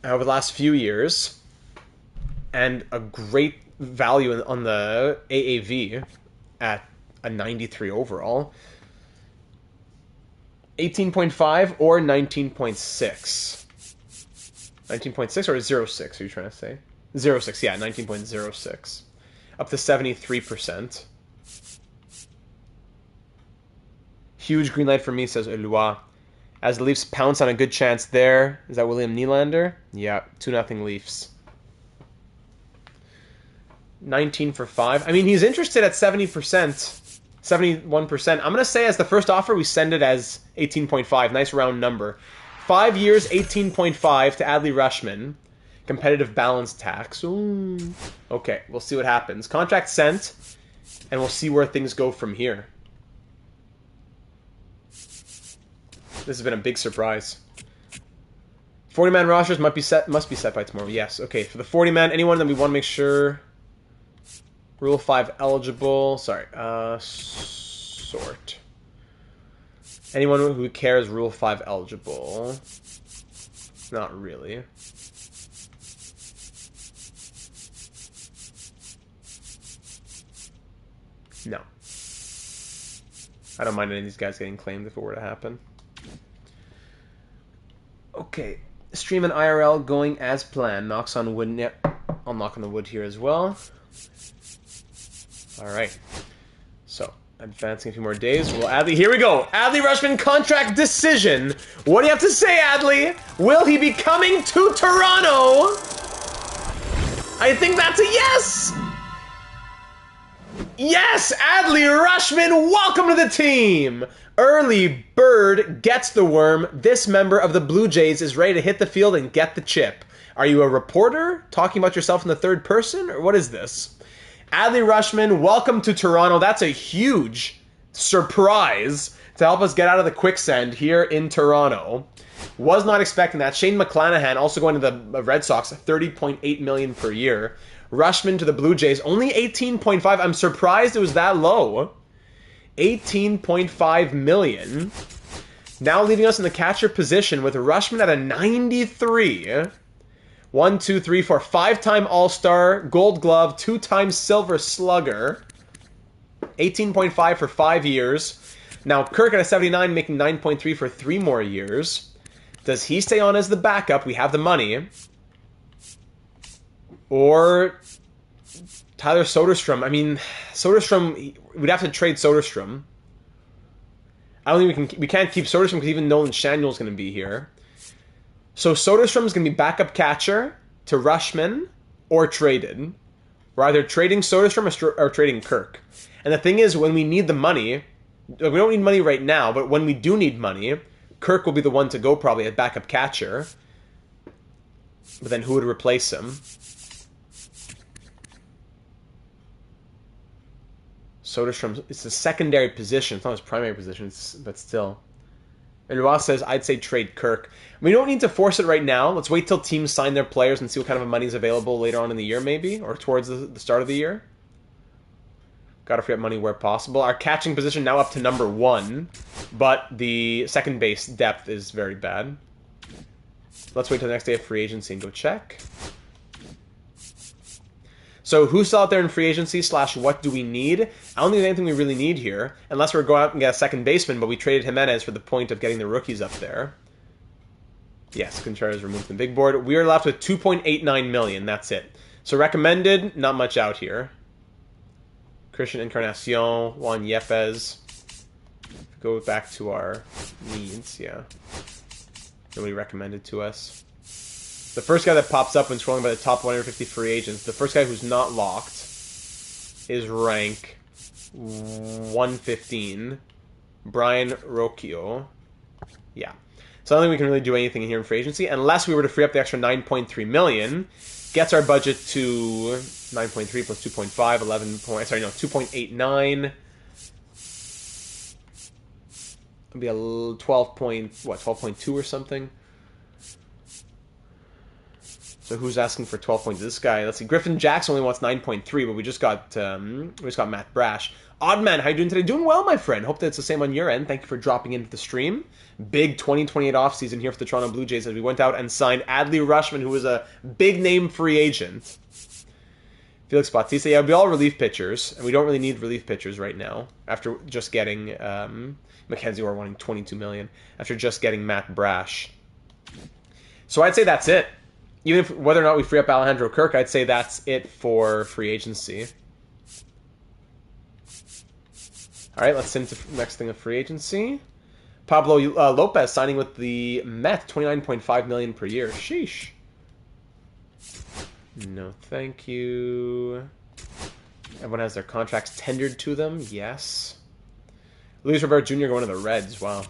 over the last few years. And a great value on the AAV at a 93 overall. 18.5 or 19.6? 19.6 or 0.6 are you trying to say? 0.6, yeah, 19.06. Up to 73%. Huge green light for me, says Eloi. As the Leafs pounce on a good chance there. Is that William Nylander? Yeah, 2-0 Leafs. 19 for 5. I mean, he's interested at 70%. 71%. I'm going to say as the first offer, we send it as 18.5. Nice round number. 5 years, 18.5 to Adley Rutschman. Competitive balance tax. Ooh. Okay, we'll see what happens. Contract sent, and we'll see where things go from here. This has been a big surprise. 40-man rosters must be set by tomorrow. Yes, okay. For the 40-man, anyone that we want to make sure... Rule 5 eligible. Sorry. Sort. Anyone who cares Rule 5 eligible. Not really. No. I don't mind any of these guys getting claimed if it were to happen. Okay. Stream and IRL going as planned. Knocks on wood. Yep. I'll knock on the wood here as well. Alright. So, advancing a few more days. Well, Adley, here we go. Adley Rutschman contract decision. What do you have to say, Adley? Will he be coming to Toronto? I think that's a yes! Yes! Adley Rutschman, welcome to the team! Early bird gets the worm. This member of the Blue Jays is ready to hit the field and get the chip. Are you a reporter talking about yourself in the third person, or what is this? Adley Rutschman, welcome to Toronto. That's a huge surprise to help us get out of the quicksand here in Toronto. Was not expecting that. Shane McClanahan also going to the Red Sox, $30.8 million per year. Rutschman to the Blue Jays, only 18.5. I'm surprised it was that low. 18.5 million. Now leaving us in the catcher position with Rutschman at a 93. 1, 2, 3, 4. 5-time All-Star, Gold Glove, 2-time Silver Slugger. 18.5 for 5 years. Now Kirk at a 79, making 9.3 for 3 more years. Does he stay on as the backup? We have the money. Or Tyler Soderstrom. I mean, Soderstrom, we'd have to trade Soderstrom. I don't think we can't keep Soderstrom because even Nolan Schanuel's going to be here. So Soderstrom is going to be backup catcher to Rutschman or traded. We're either trading Soderstrom or trading Kirk. And the thing is, when we need the money, we don't need money right now, but when we do need money, Kirk will be the one to go probably at backup catcher. But then who would replace him? Soderstrom, it's a secondary position. It's not his primary position, but still. And Ross says, I'd say trade Kirk. We don't need to force it right now. Let's wait till teams sign their players and see what kind of money is available later on in the year, maybe, or towards the start of the year. Got to free up money where possible. Our catching position now up to number 1, but the second base depth is very bad. Let's wait till the next day of free agency and go check. So who's still out there in free agency / what do we need? I don't think there's anything we really need here, unless we're going out and get a second baseman, but we traded Jimenez for the point of getting the rookies up there. Yes, Contreras removed from the big board. We are left with $2.89 million. That's it. So recommended, not much out here. Christian Encarnacion, Juan Yepes. Go back to our needs, yeah. Nobody recommended to us. The first guy that pops up when scrolling by the top 150 free agents, the first guy who's not locked is rank 115, Brian Rocchio. Yeah. So I don't think we can really do anything here in free agency, unless we were to free up the extra 9.3 million, gets our budget to 9.3 plus 2.5, 2.89. It'll be a 12.2 or something. So who's asking for 12 points? This guy. Let's see. Griffin Jackson only wants 9.3, but we just got Matt Brash. Oddman, how you doing today? Doing well, my friend. Hope that's the same on your end. Thank you for dropping into the stream. Big 2028 offseason here for the Toronto Blue Jays as we went out and signed Adley Rutschman, who was a big name free agent. Felix Bautista. Yeah, we all relief pitchers, and we don't really need relief pitchers right now after just getting Mackenzie Orr wanting $22 million after just getting Matt Brash. So I'd say that's it. Even if whether or not we free up Alejandro Kirk, I'd say that's it for free agency. All right, let's send to the next thing of free agency. Pablo Lopez signing with the Mets, $29.5 million per year. Sheesh. No, thank you. Everyone has their contracts tendered to them. Yes. Luis Robert Jr. going to the Reds. Wow.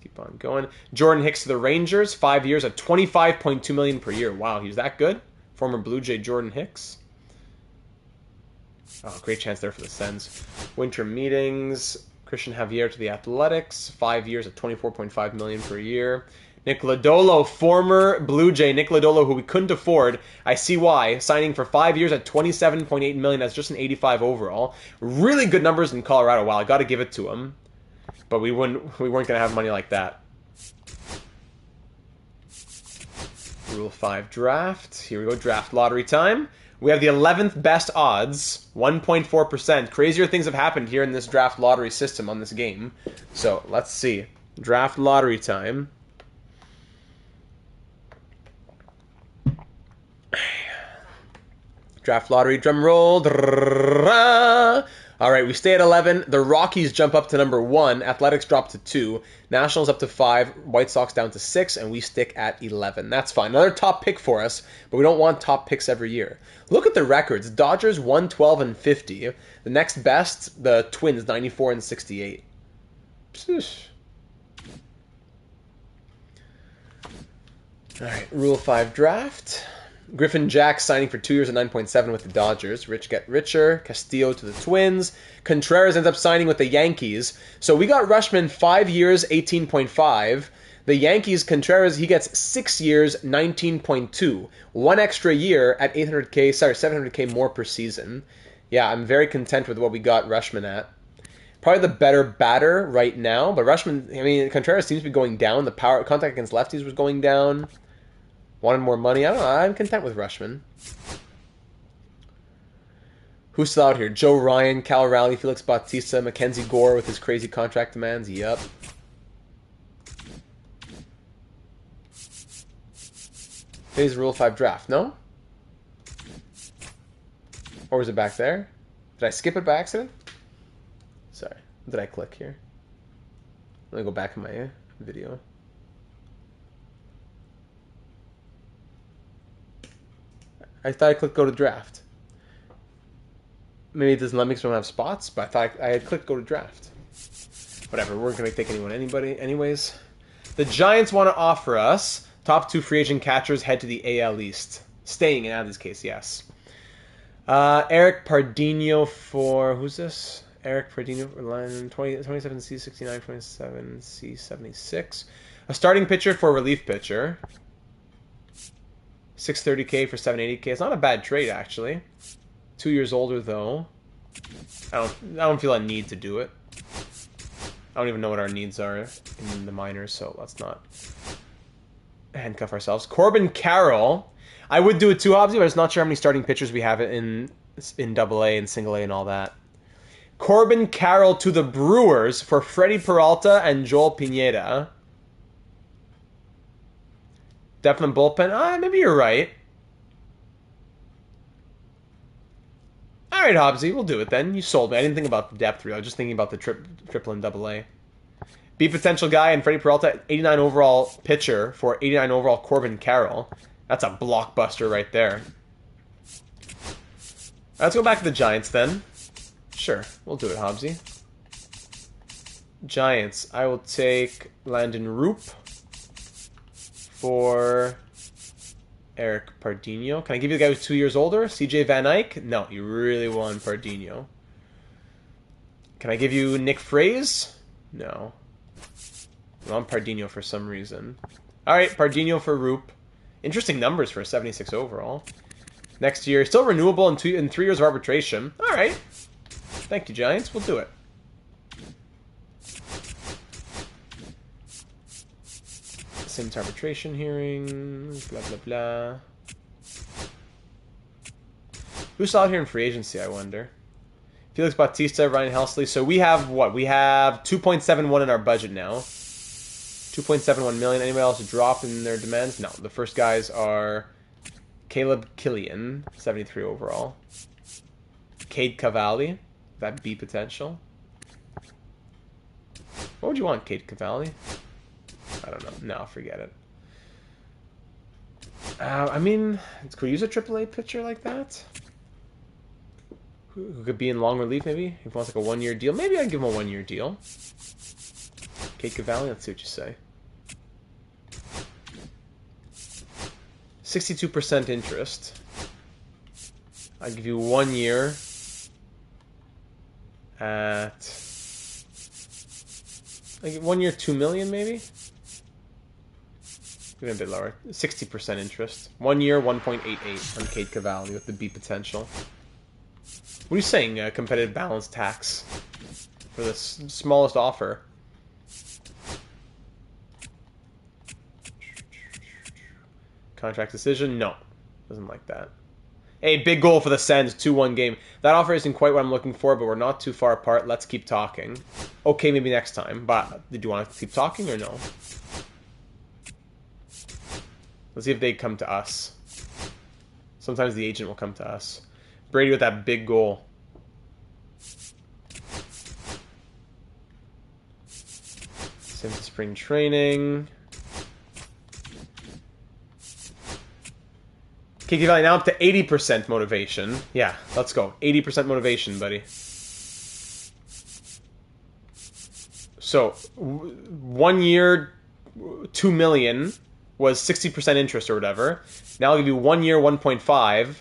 Keep on going. Jordan Hicks to the Rangers, 5 years at $25.2 million per year. Wow, he's that good? Former Blue Jay Jordan Hicks. Oh, great chance there for the Sens. Winter meetings. Christian Javier to the Athletics, 5 years at $24.5 million per year. Nick Lodolo, former Blue Jay Nick Lodolo, who we couldn't afford. I see why. Signing for 5 years at $27.8 million. That's just an 85 overall. Really good numbers in Colorado. Wow, I got to give it to him. But we weren't going to have money like that. Rule 5 draft. Here we go, draft lottery time. We have the 11th best odds, 1.4%. Crazier things have happened here in this draft lottery system on this game. So, let's see. Draft lottery time. Draft lottery drum roll. All right, we stay at 11. The Rockies jump up to number 1. Athletics drop to 2. Nationals up to 5. White Sox down to 6. And we stick at 11. That's fine. Another top pick for us, but we don't want top picks every year. Look at the records. Dodgers 112 and 50. The next best, the Twins 94 and 68. Psh. All right, Rule 5 draft. Griffin Jack signing for 2 years at 9.7 with the Dodgers. Rich get richer. Castillo to the Twins. Contreras ends up signing with the Yankees. So we got Rutschman 5 years, 18.5. The Yankees, Contreras, he gets 6 years, 19.2. 1 extra year at 700K more per season. Yeah, I'm very content with what we got Rutschman at. Probably the better batter right now, but Rutschman, I mean, Contreras seems to be going down. The power contact against lefties was going down. Wanted more money. I don't know. I'm content with Rutschman. Who's still out here? Joe Ryan, Cal Raleigh, Felix Bautista, Mackenzie Gore with his crazy contract demands. Yep. Today's Rule 5 draft. No? Or was it back there? Did I skip it by accident? Sorry. What did I click here? Let me go back in my video. I thought I clicked go to draft. Maybe it doesn't let me because we don't have spots, but I thought I had clicked go to draft. Whatever, we're going to take anybody anyways. The Giants want to offer us top 2 free agent catchers head to the AL East. Staying in Adley's case, yes. Eric Pardinho for, who's this? Eric Pardinho for line 27C69, 27C76. A starting pitcher for a relief pitcher. 630K for 780K. It's not a bad trade, actually. 2 years older, though. I don't feel a need to do it. I don't even know what our needs are in the minors, so let's not handcuff ourselves. Corbin Carroll. I would do it too, Hobbsy, but I'm not sure how many starting pitchers we have in AA and single A and all that. Corbin Carroll to the Brewers for Freddie Peralta and Joel Pineda. Depth and bullpen? Maybe you're right. All right, Hobbsy, we'll do it then. You sold me. I didn't think about the depth, really. I was just thinking about the triple and double A. Be potential guy and Freddie Peralta, 89 overall pitcher for 89 overall Corbin Carroll. That's a blockbuster right there. Let's go back to the Giants then. Sure, we'll do it, Hobbsy. Giants, I will take Landon Roop for Eric Pardinho. Can I give you the guy who's 2 years older? CJ Van Eyck? No, you really want Pardinho. Can I give you Nick Fraze? No. I want Pardinho for some reason. Alright, Pardinho for Roop. Interesting numbers for a 76 overall. Next year, still renewable in 3 years of arbitration. All right. Thank you, Giants. We'll do it. Sims arbitration hearings, blah, blah, blah. Who's out here in free agency, I wonder? Felix Bautista, Ryan Helsley. So we have what? We have 2.71 in our budget now. 2.71 million. Anybody else drop in their demands? No. The first guys are Caleb Killian, 73 overall. Cade Cavalli, that B potential. What would you want, Cade Cavalli? I don't know. No, forget it. I mean, could we use a AAA pitcher like that? Who could be in long relief, maybe? If he wants like a 1-year deal. Maybe I'd give him a 1-year deal. Cade Cavalli, let's see what you say. 62% interest. I'd give you 1 year at... like 1 year, 2 million, maybe? Even a bit lower. 60% interest. 1 year, 1.88 on Cade Cavalli with the B potential. What are you saying, competitive balance tax for the smallest offer? Contract decision? No. Doesn't like that. Hey, big goal for the Sens, 2-1 game. That offer isn't quite what I'm looking for, but we're not too far apart. Let's keep talking. Okay, maybe next time. But did you want to keep talking or no? Let's see if they come to us. Sometimes the agent will come to us. Brady with that big goal. Sims spring training. Kiki Valley now up to 80% motivation. Yeah, let's go. 80% motivation, buddy. So, 1 year, 2 million was 60% interest or whatever. Now I'll give you 1 year, 1.5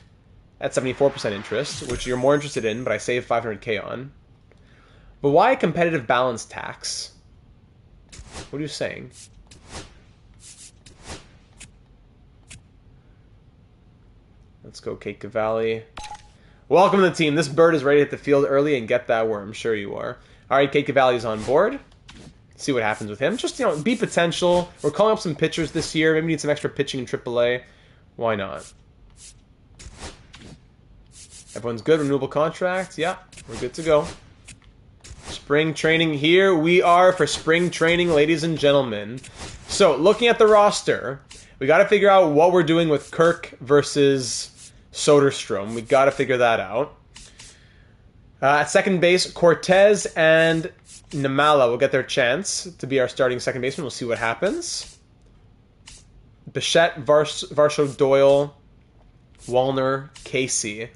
at 74% interest, which you're more interested in, but I save 500k on. But why competitive balance tax? What are you saying? Let's go, Cade Cavalli. Welcome to the team. This bird is ready to hit the field early and get that worm. Sure you are. All right, Cade Cavalli is on board. See what happens with him. Just, you know, be potential. We're calling up some pitchers this year. Maybe we need some extra pitching in AAA. Why not? Everyone's good. Renewable contract. Yeah, we're good to go. Spring training. Here we are for spring training, ladies and gentlemen. So, looking at the roster, we got to figure out what we're doing with Kirk versus Soderstrom. We got to figure that out. At second base, Cortez and Namala will get their chance to be our starting second baseman. We'll see what happens. Bichette, Varsho, Doyle, Wallner, Casey.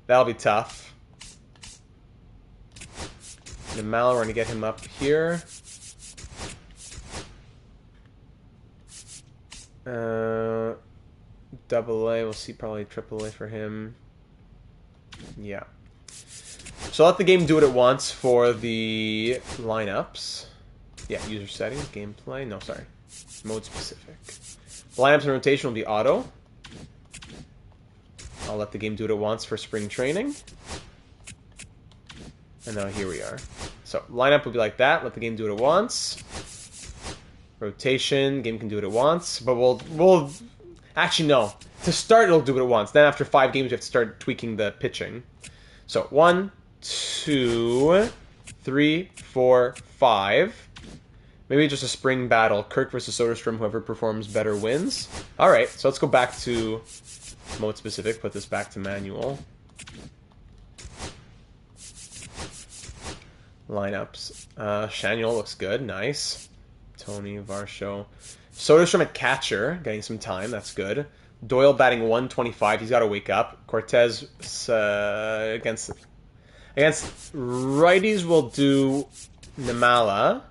That'll be tough. Namala, we're going to get him up here. Double A, we'll see probably triple A for him. Yeah. So let the game do what it wants for the lineups. Yeah, user settings, gameplay. No, sorry. Mode specific. Lineups and rotation will be auto. I'll let the game do what it wants for spring training. And now here we are. So lineup will be like that. Let the game do what it wants. Rotation, game can do what it wants. But we'll actually no. To start, it'll do what it wants. Then after 5 games, you have to start tweaking the pitching. So 1, 2, 3, 4, 5. Maybe just a spring battle. Kirk versus Soderstrom. Whoever performs better wins. All right. So let's go back to mode specific. Put this back to manual. Lineups. Shanuel looks good. Nice. Tony, Varsho. Soderstrom at catcher. Getting some time. That's good. Doyle batting 125. He's got to wake up. Cortez against righties will do Namala.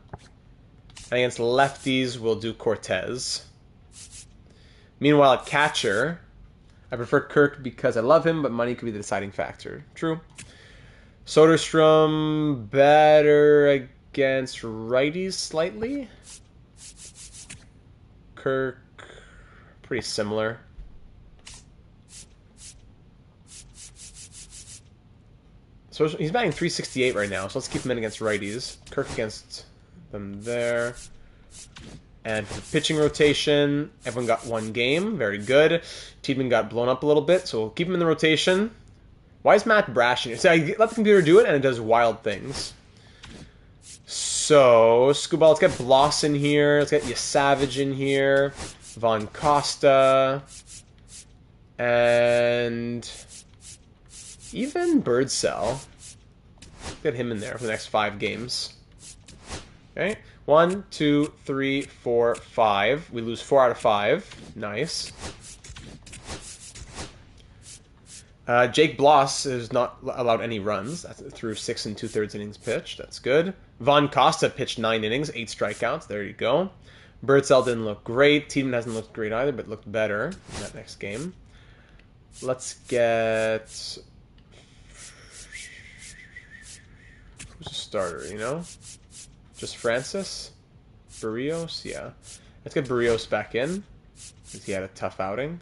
And against lefties will do Cortez. Meanwhile, at catcher, I prefer Kirk because I love him, but money could be the deciding factor. True. Soderstrom better against righties slightly. Kirk Pretty similar. So he's batting 368 right now, so let's keep him in against righties. Kirk against them there. And for the pitching rotation, everyone got one game. Very good. Tiedemann got blown up a little bit, so we'll keep him in the rotation. Why is Matt Brash in here? So I let the computer do it, and it does wild things. So, Scuba, let's get Bloss in here. Let's get Savage in here. Von Costa. And even Birdsell. Get him in there for the next 5 games. Okay. 1, 2, 3, 4, 5. We lose 4 out of 5. Nice. Jake Bloss is not allowed any runs. That's through 6 2/3 innings pitched. That's good. Von Costa pitched 9 innings, 8 strikeouts. There you go. Birdsell didn't look great. Tiedemann hasn't looked great either, but looked better in that next game. Let's get... Who's a starter, you know? Just Francis? Barrios? Yeah. Let's get Barrios back in, because he had a tough outing.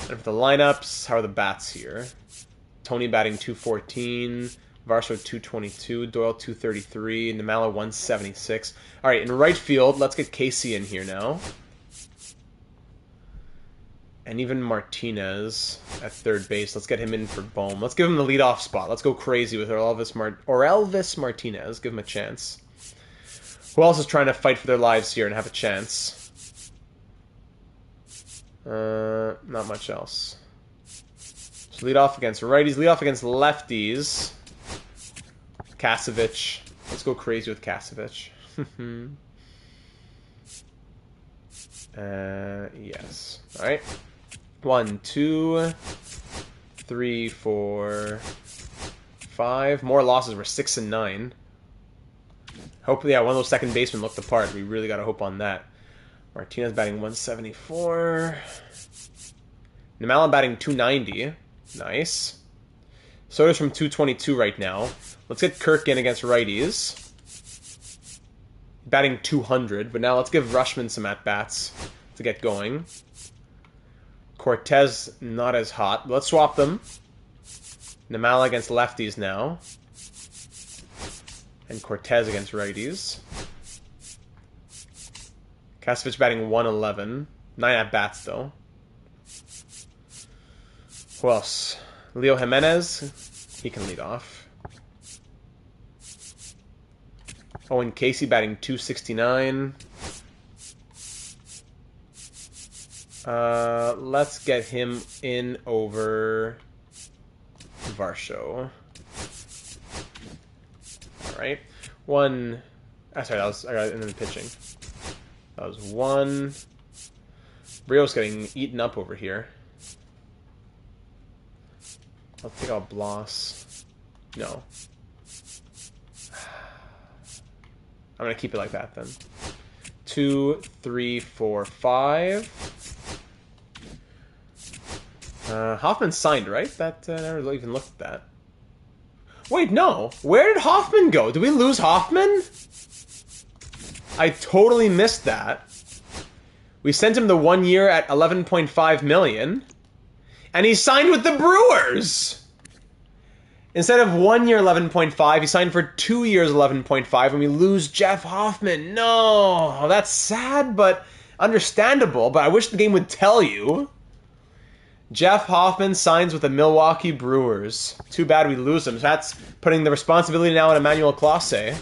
And for the lineups, how are the bats here? Tony batting 214, Varsho 222, Doyle 233, Namala 176. All right, in right field, let's get Casey in here now. And even Martinez at third base. Let's get him in for Bohm. Let's give him the leadoff spot. Let's go crazy with Orelvis Martinez. Give him a chance. Who else is trying to fight for their lives here and have a chance? Not much else. So lead off against righties, lead off against lefties. Kasevich. Let's go crazy with Kasevich. Yes. Alright. 1, 2, 3, 4, 5. More losses. We're 6 and 9. Hopefully, yeah, one of those second basemen looked the part. We really got to hope on that. Martinez batting 174. Namala batting 290. Nice. Soda's from 222 right now. Let's get Kirk in against righties. Batting 200, but now let's give Rushman some at-bats to get going. Cortez, not as hot. Let's swap them. Namala against lefties now. And Cortez against righties. Kasevich batting 111. 9 at-bats, though. Who else? Leo Jimenez. He can lead off. Owen Casey batting 269. Let's get him in over Varsho. Alright. One... sorry, I got it in the pitching. That was 1. Brio's getting eaten up over here. I'll take out Bloss. No. I'm going to keep it like that then. 2, 3, 4, 5. Hoffman signed, right? That never even looked at that. Wait, no. Where did Hoffman go? Did we lose Hoffman? I totally missed that. We sent him the 1 year at $11.5 million. And he signed with the Brewers! Instead of 1 year 11.5, he signed for 2 years 11.5, and we lose Jeff Hoffman. No, that's sad, but understandable. But I wish the game would tell you. Jeff Hoffman signs with the Milwaukee Brewers. Too bad we lose him. So that's putting the responsibility now on Emmanuel Clase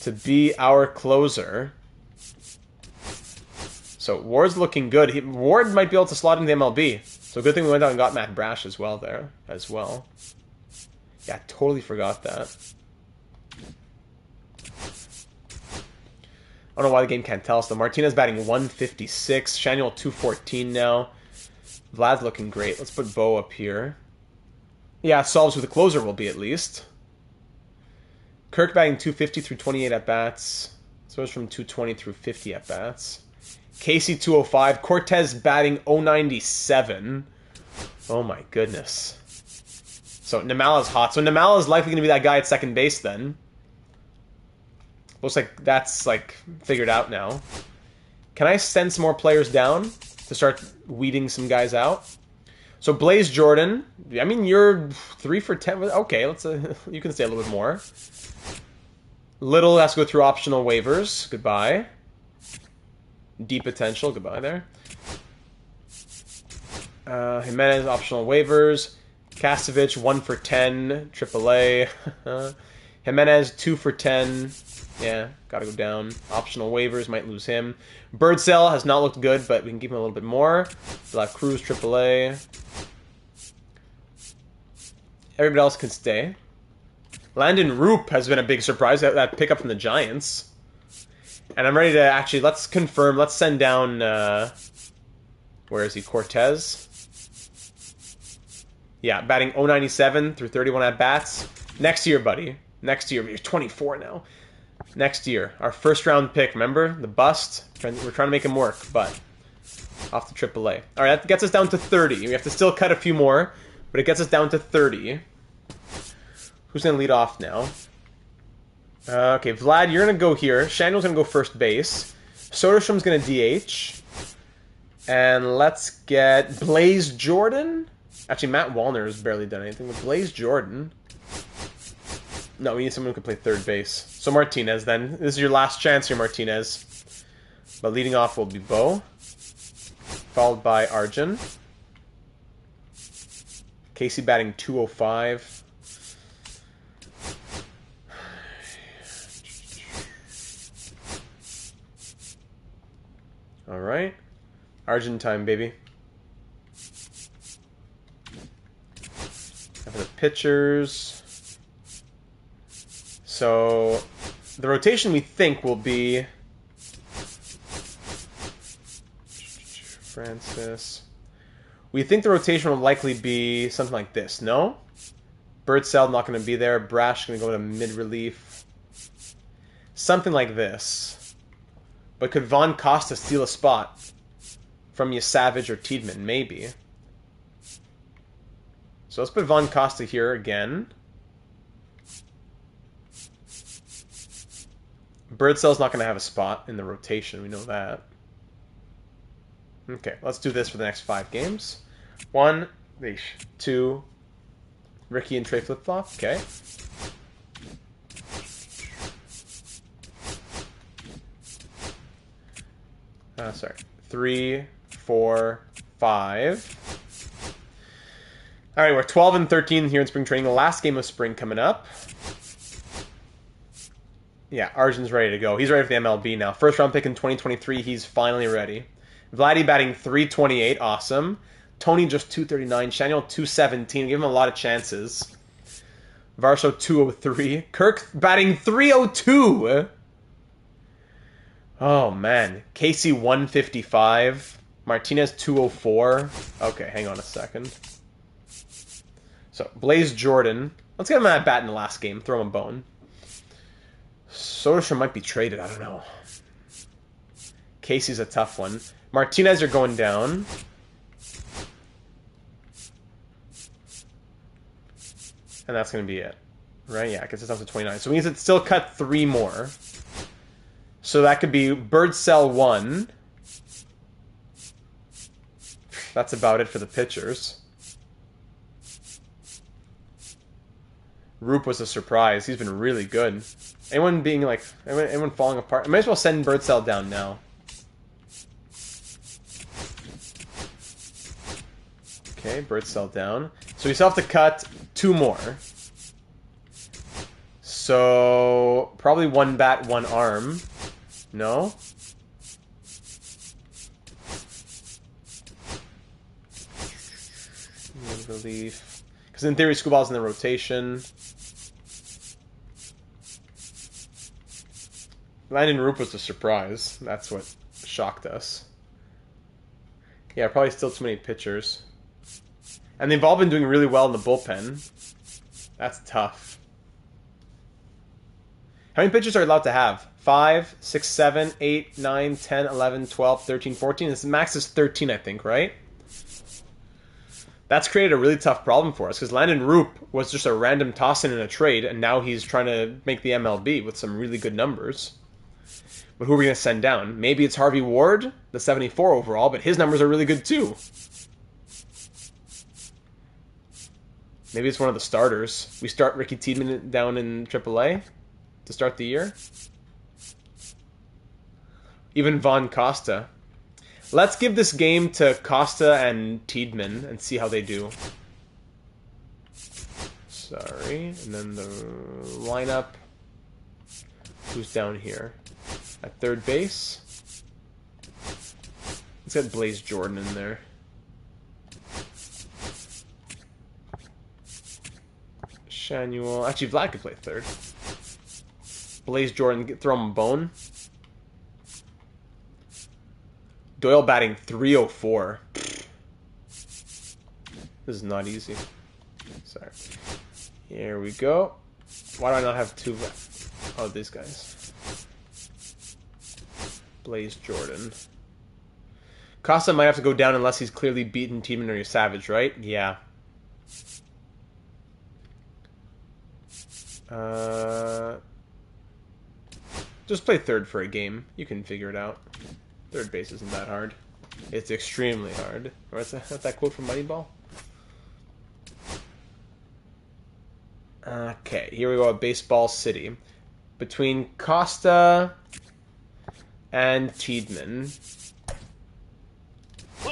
to be our closer. So Ward's looking good. Ward might be able to slot into the MLB. So good thing we went out and got Matt Brash as well there. Yeah, totally forgot that. I don't know why the game can't tell us though. Martinez batting 156. Shanuel 214 now. Vlad's looking great. Let's put Bo up here. Yeah, it solves who the closer will be at least. Kirk batting 250 through 28 at-bats. So it's from 220 through 50 at-bats. Casey 205. Cortez batting 097. Oh my goodness. So Namala's hot. So Namala's likely going to be that guy at second base then. Looks like that's like figured out now. Can I send some more players down to start weeding some guys out? So Blaze Jordan, I mean, you're 3 for 10. Okay, let's you can stay a little bit more. Little has to go through optional waivers. Goodbye. Deep potential. Goodbye there. Jimenez, optional waivers. Kasevich, 1 for 10. AAA. Jimenez, 2 for 10. Yeah, gotta go down. Optional waivers, might lose him. Birdsell has not looked good, but we can give him a little bit more. De La Cruz, AAA. Everybody else can stay. Landon Roop has been a big surprise. That pickup from the Giants. And I'm ready to actually, let's confirm, let's send down, where is he, Cortez? Yeah, batting 097 through 31 at-bats. Next year, buddy. Next year. You're 24 now. Next year. Our first round pick, remember? The bust. We're trying to make him work, but off to AAA. All right, that gets us down to 30. We have to still cut a few more, but it gets us down to 30. Who's going to lead off now? Okay, Vlad, you're going to go here. Shandel's going to go first base. Soderstrom's going to DH. And let's get Blaze Jordan. Actually, Matt Wallner has barely done anything with Blaze Jordan. No, we need someone who can play third base. So Martinez, then. This is your last chance here, Martinez. But leading off will be Bo. Followed by Arjun. Casey batting 205. All right. Arjun time, baby. For the pitchers. So the rotation we think will be Francis. We think the rotation will likely be something like this, no? Birdsell not going to be there. Brash going to go to mid-relief. Something like this. But could Von Costa steal a spot from Savage or Tiedemann? Maybe. So let's put Von Costa here again. Birdsell's not going to have a spot in the rotation. We know that. Okay, let's do this for the next 5 games. 1, 2, Ricky and Trey flip-flop. Okay. Sorry. 3, 4, 5. All right, we're 12 and 13 here in spring training. The last game of spring coming up. Yeah, Arjun's ready to go. He's ready for the MLB now. First round pick in 2023. He's finally ready. Vladdy batting 328. Awesome. Tony just 239. Shaniel 217. Give him a lot of chances. Varsho 203. Kirk batting 302. Oh, man. Casey 155. Martinez 204. Okay, hang on a second. So, Blaze Jordan. Let's get him at bat in the last game. Throw him a bone. Soderstrom might be traded. I don't know. Casey's a tough one. Martinez, you're going down. And that's going to be it. Right? Yeah, it gets us down to 29. So it means it still cut 3 more. So that could be Birdsell 1. That's about it for the pitchers. Roop was a surprise. He's been really good. Anyone being like... Anyone falling apart? I might as well send Birdsell down now. Okay, Birdsell down. So we still have to cut 2 more. So... Probably 1 bat, 1 arm. No? Relief. Because in theory, Scooball's in the rotation. Landon Roop was a surprise. That's what shocked us. Yeah, probably still too many pitchers. And they've all been doing really well in the bullpen. That's tough. How many pitchers are you allowed to have? 5, 6, 7, 8, 9, 10, 11, 12, 13, 14. This max is 13, I think, right? That's created a really tough problem for us because Landon Roop was just a random toss-in a trade, and now he's trying to make the MLB with some really good numbers. But who are we going to send down? Maybe it's Harvey Ward, the 74 overall, but his numbers are really good too. Maybe it's one of the starters. We start Ricky Tiedemann down in AAA to start the year. Even Von Costa. Let's give this game to Costa and Tiedemann and see how they do. Sorry. And then the lineup. Who's down here? At third base. Let's get Blaze Jordan in there. Shanuel. Actually, Vlad could play third. Blaze Jordan, throw him a bone. Doyle batting 304. This is not easy. Sorry. Here we go. Why do I not have two? Oh, these guys. Blaze Jordan. Costa might have to go down unless he's clearly beaten Tiedemann or Savage, right? Yeah. Just play third for a game. You can figure it out. Third base isn't that hard. It's extremely hard. What's that quote from Moneyball? Okay, here we go at Baseball City. Between Costa and Tiedemann.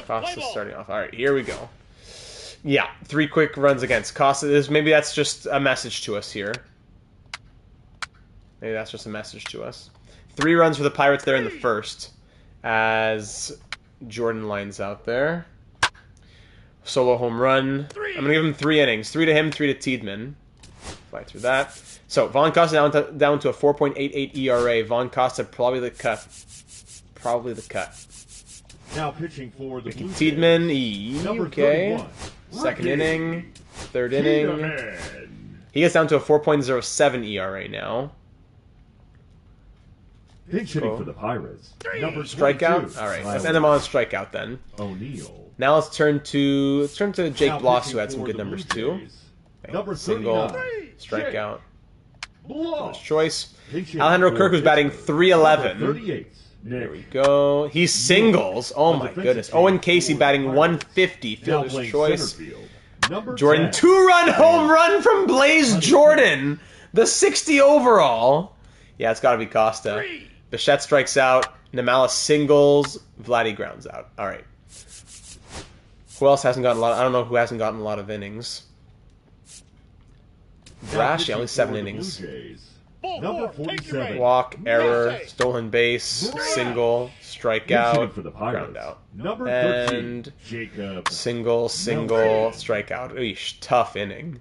Costa's starting off. Alright, here we go. Yeah, 3 quick runs against Costa. Maybe that's just a message to us here. Maybe that's just a message to us. 3 runs for the Pirates there in the first. As Jordan lines out there. Solo home run. I'm going to give him 3 innings. 3 to him, 3 to Tiedemann. Fly through that. So, Von Costa down to a 4.88 ERA. Von Costa probably the cut. Probably the cut. Now pitching for the Blue Tiedemann, okay. Second inning. Third inning. He gets down to a 4.07 ERA now. Pinch hitting for the Pirates. Number strikeout? Alright, let's end him on a strikeout then. O'Neal. Now let's turn to Jake Bloss, who had some good numbers too. Number single, 39. strikeout. Bloss. First choice. Alejandro Kirk was batting 311. 38. There we go. He singles. Oh my goodness. Owen Casey batting 150. Fielder's choice. Jordan, 2-run home run from Blaze Jordan. The 60 overall. Yeah, it's got to be Costa. Bichette strikes out. Namala singles. Vladdy grounds out. All right. Who else hasn't gotten a lot? I don't know who hasn't gotten a lot of innings. Brash, yeah, only 7 innings. Number 47. Walk, error, stolen base, single, strikeout, ground out. Number 13. And Jacob. single, strikeout. Eesh, tough inning.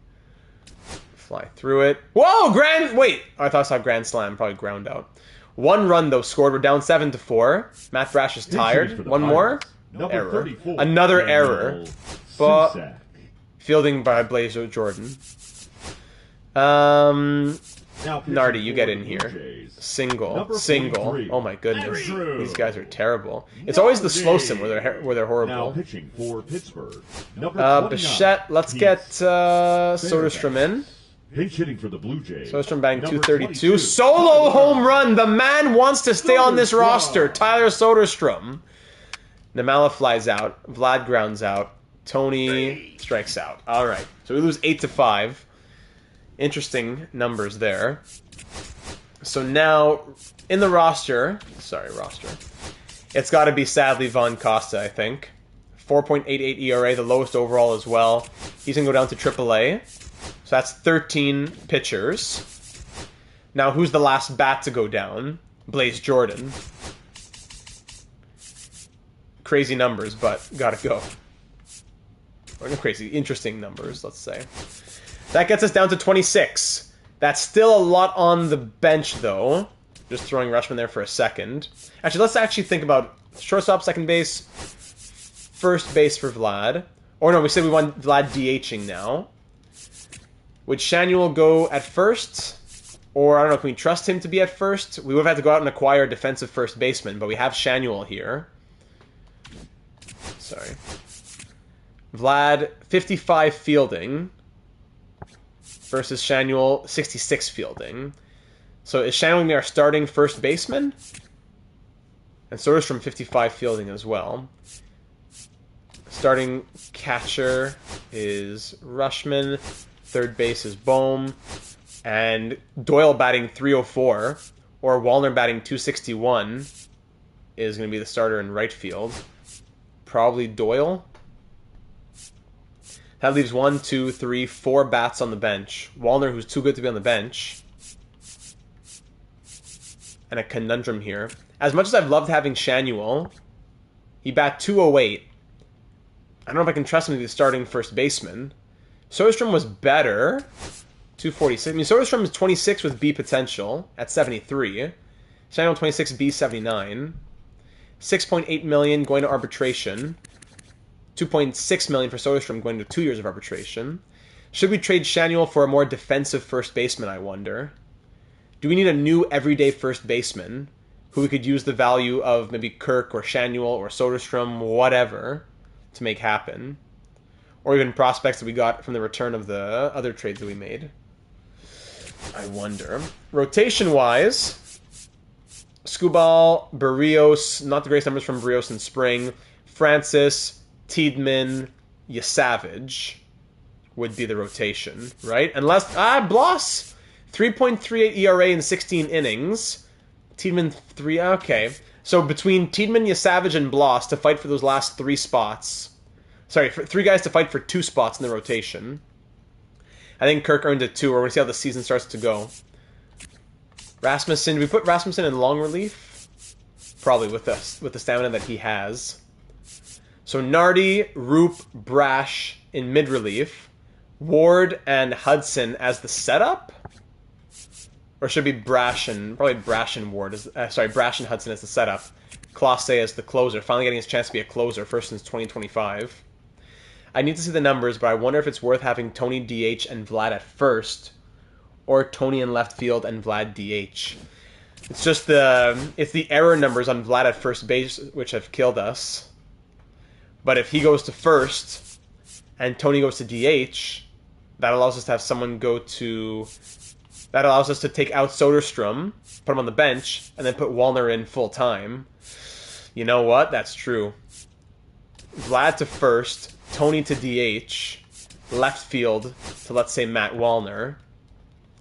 Fly through it. Whoa, wait, I thought I saw grand slam, probably ground out. 1 run though scored. We're down 7-4. Matt Brash is tired. 1 more. Error. Another error. But fielding by Blaze Jordan. Nardi, you get in here. Single. Oh my goodness, these guys are terrible. It's always the slow sim where they're horrible. Now pitching for Pittsburgh. Bichette, let's get Soderstrom in. Pinch hitting for the Blue Jays. Soderstrom batting 232. Solo home run. The man wants to stay on this roster. Tyler Soderstrom. Namala flies out. Vlad grounds out. Tony strikes out. All right, so we lose 8-5. Interesting numbers there. So now, in the roster, it's got to be, sadly, Von Costa, I think. 4.88 ERA, the lowest overall as well. He's going to go down to AAA. So that's 13 pitchers. Now, who's the last bat to go down? Blaze Jordan. Crazy numbers, but gotta go. Or no, crazy, interesting numbers, let's say. That gets us down to 26. That's still a lot on the bench, though. Just throwing Rushman there for a second. Actually, let's actually think about shortstop, second base, first base for Vlad. Or no, we said we want Vlad DHing now. Would Shanuel go at first? Or, I don't know, can we trust him to be at first? We would have had to go out and acquire a defensive first baseman, but we have Shanuel here. Sorry. Vlad, 55 fielding. Versus Shanuel, 66 fielding. So is Shanuel going to be our starting first baseman? And Soderstrom 55 fielding as well. Starting catcher is Rushman. Third base is Bohm. And Doyle batting 304, or Wallner batting 261, is going to be the starter in right field. Probably Doyle. That leaves 1, 2, 3, 4 bats on the bench. Wallner, who's too good to be on the bench. And a conundrum here. As much as I've loved having Shanuel, he bat 208. I don't know if I can trust him to be the starting first baseman. Soderstrom was better. 246. I mean, Soderstrom is 26 with B potential at 73. Shanuel 26, B 79. 6.8 million going to arbitration. 2.6 million for Soderstrom going to 2 years of arbitration. Should we trade Shanuel for a more defensive first baseman, I wonder? Do we need a new everyday first baseman who we could use the value of maybe Kirk or Shanuel or Soderstrom, whatever, to make happen? Or even prospects that we got from the return of the other trades that we made. I wonder. Rotation-wise, Skubal, Barrios, not the greatest numbers from Barrios in spring. Francis, Tiedemann, Yasavage would be the rotation, right? Unless, Bloss! 3.38 ERA in 16 innings. Tiedemann, 3, okay. So between Tiedemann, Yasavage, and Bloss to fight for those last 3 spots. Sorry, for 3 guys to fight for 2 spots in the rotation. I think Kirk earned it 2. We're going to see how the season starts to go. Rasmussen, do we put Rasmussen in long relief? Probably with the stamina that he has. So Nardi, Roop, Brash in mid relief. Ward and Hudson as the setup? Or should it be Brash and Ward Brash and Hudson as the setup. Clase as the closer. Finally getting his chance to be a closer, first since 2025. I need to see the numbers, but I wonder if it's worth having Tony DH and Vlad at first, or Tony in left field and Vlad DH. It's just the error numbers on Vlad at first base which have killed us. But if he goes to first and Tony goes to DH, that allows us to have someone go to. That allows us to take out Soderstrom, put him on the bench, and then put Wallner in full time. You know what? That's true. Vlad to first, Tony to DH, left field to, let's say, Matt Wallner.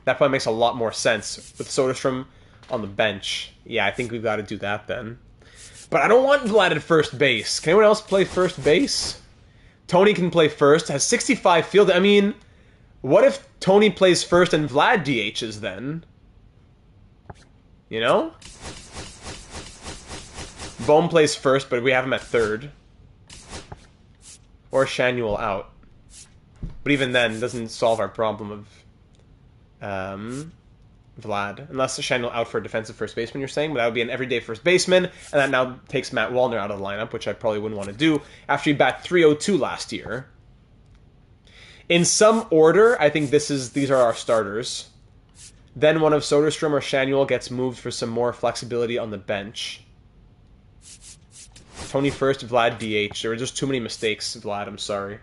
That probably makes a lot more sense with Soderstrom on the bench. Yeah, I think we've got to do that then. But I don't want Vlad at first base. Can anyone else play first base? Tony can play first, has 65 field. I mean, what if Tony plays first and Vlad DHs then? You know? Bohm plays first, but we have him at third. Or Shanuel out. But even then, it doesn't solve our problem of Vlad. Unless Shanuel out for a defensive first baseman, you're saying. But that would be an everyday first baseman. And that now takes Matt Wallner out of the lineup, which I probably wouldn't want to do after he bat 302 last year. In some order, I think these are our starters. Then one of Soderstrom or Shanuel gets moved for some more flexibility on the bench. Tony first, Vlad DH. There were just too many mistakes, Vlad. I'm sorry.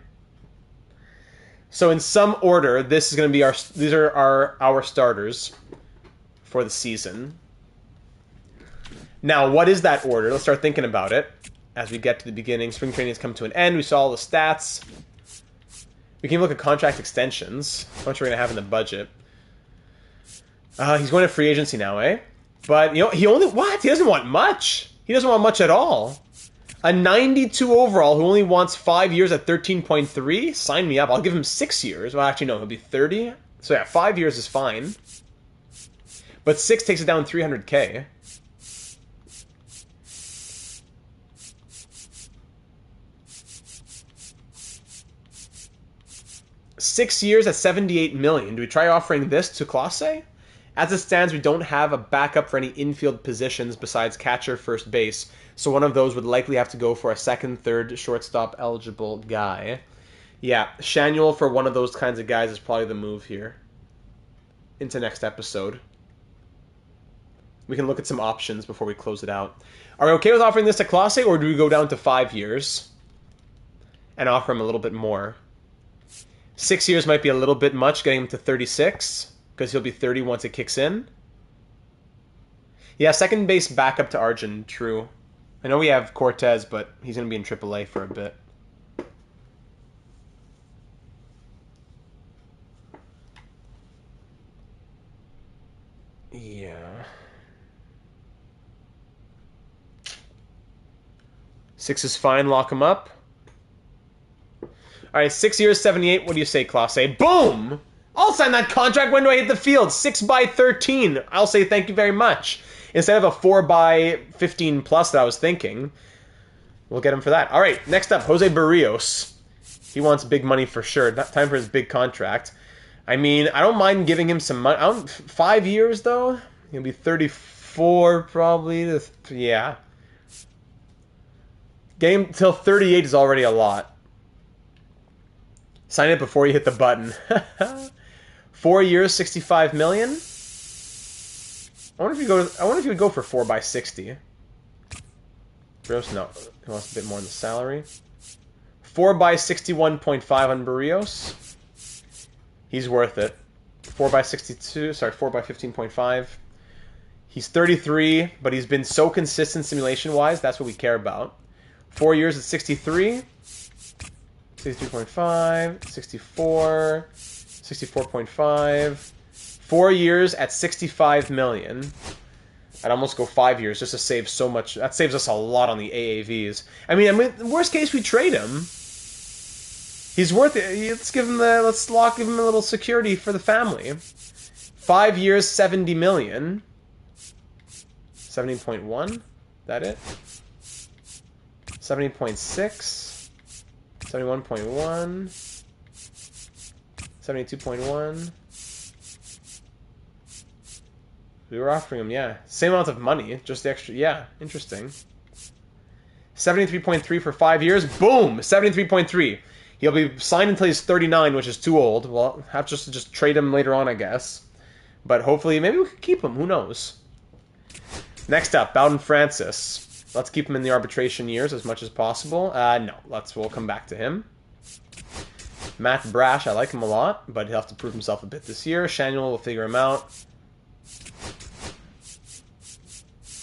So in some order, this is going to be these are our starters for the season. Now, what is that order? Let's start thinking about it as we get to the beginning. Spring training has come to an end. We saw all the stats. We can look at contract extensions. How much we're going to have in the budget. He's going to free agency now, eh? But, you know, he doesn't want much. He doesn't want much at all. A 92 overall who only wants 5 years at 13.3? Sign me up. I'll give him 6 years. Well, actually, no. He'll be 30. So, yeah, 5 years is fine. But 6 takes it down 300K. $6 years at 78 million. Do we try offering this to Clase? As it stands, we don't have a backup for any infield positions besides catcher, first base. So one of those would likely have to go for a second, third, shortstop eligible guy. Yeah, Shanuel for one of those kinds of guys is probably the move here. Into next episode. We can look at some options before we close it out. Are we okay with offering this to Clase, or do we go down to 5 years and offer him a little bit more? 6 years might be a little bit much, getting him to 36, because he'll be 30 once it kicks in. Yeah, second base backup to Arjun, true. I know we have Cortez, but he's going to be in AAA for a bit. Yeah. 6 is fine. Lock him up. All right, 6 years, 78. What do you say, Clase? Boom! I'll sign that contract. When do I hit the field? 6 by 13. I'll say thank you very much. Instead of a 4 by 15 plus that I was thinking, we'll get him for that. All right, next up, Jose Barrios. He wants big money for sure. Time for his big contract. I mean, I don't mind giving him some money. 5 years, though? He'll be 34, probably. Yeah. Getting him till 38 is already a lot. Sign it before you hit the button. 4 years, 65 million. I wonder if you would go for 4 by 60. Barrios, no, he wants a bit more in the salary. 4 by 61.5 on Barrios. He's worth it. 4 by 62. Sorry, 4 by 15.5. He's 33, but he's been so consistent simulation-wise. That's what we care about. 4 years at 63. 63.5, 64, 64.5. 4 years at 65 million. I'd almost go 5 years just to save so much. That saves us a lot on the AAVs. I mean, worst case, we trade him. He's worth it. Let's give him a little security for the family. 5 years, 70 million. 70.1? That it? 70.6. 71.1, 72.1. We were offering him, yeah. Same amount of money, just the extra, yeah, interesting. 73.3 for 5 years, boom, 73.3. He'll be signed until he's 39, which is too old. Well, have to just trade him later on, I guess. But hopefully, maybe we could keep him, who knows. Next up, Bowden Francis. Let's keep him in the arbitration years as much as possible. No, we'll come back to him. Matt Brash, I like him a lot, but he'll have to prove himself a bit this year. Shanuel will figure him out.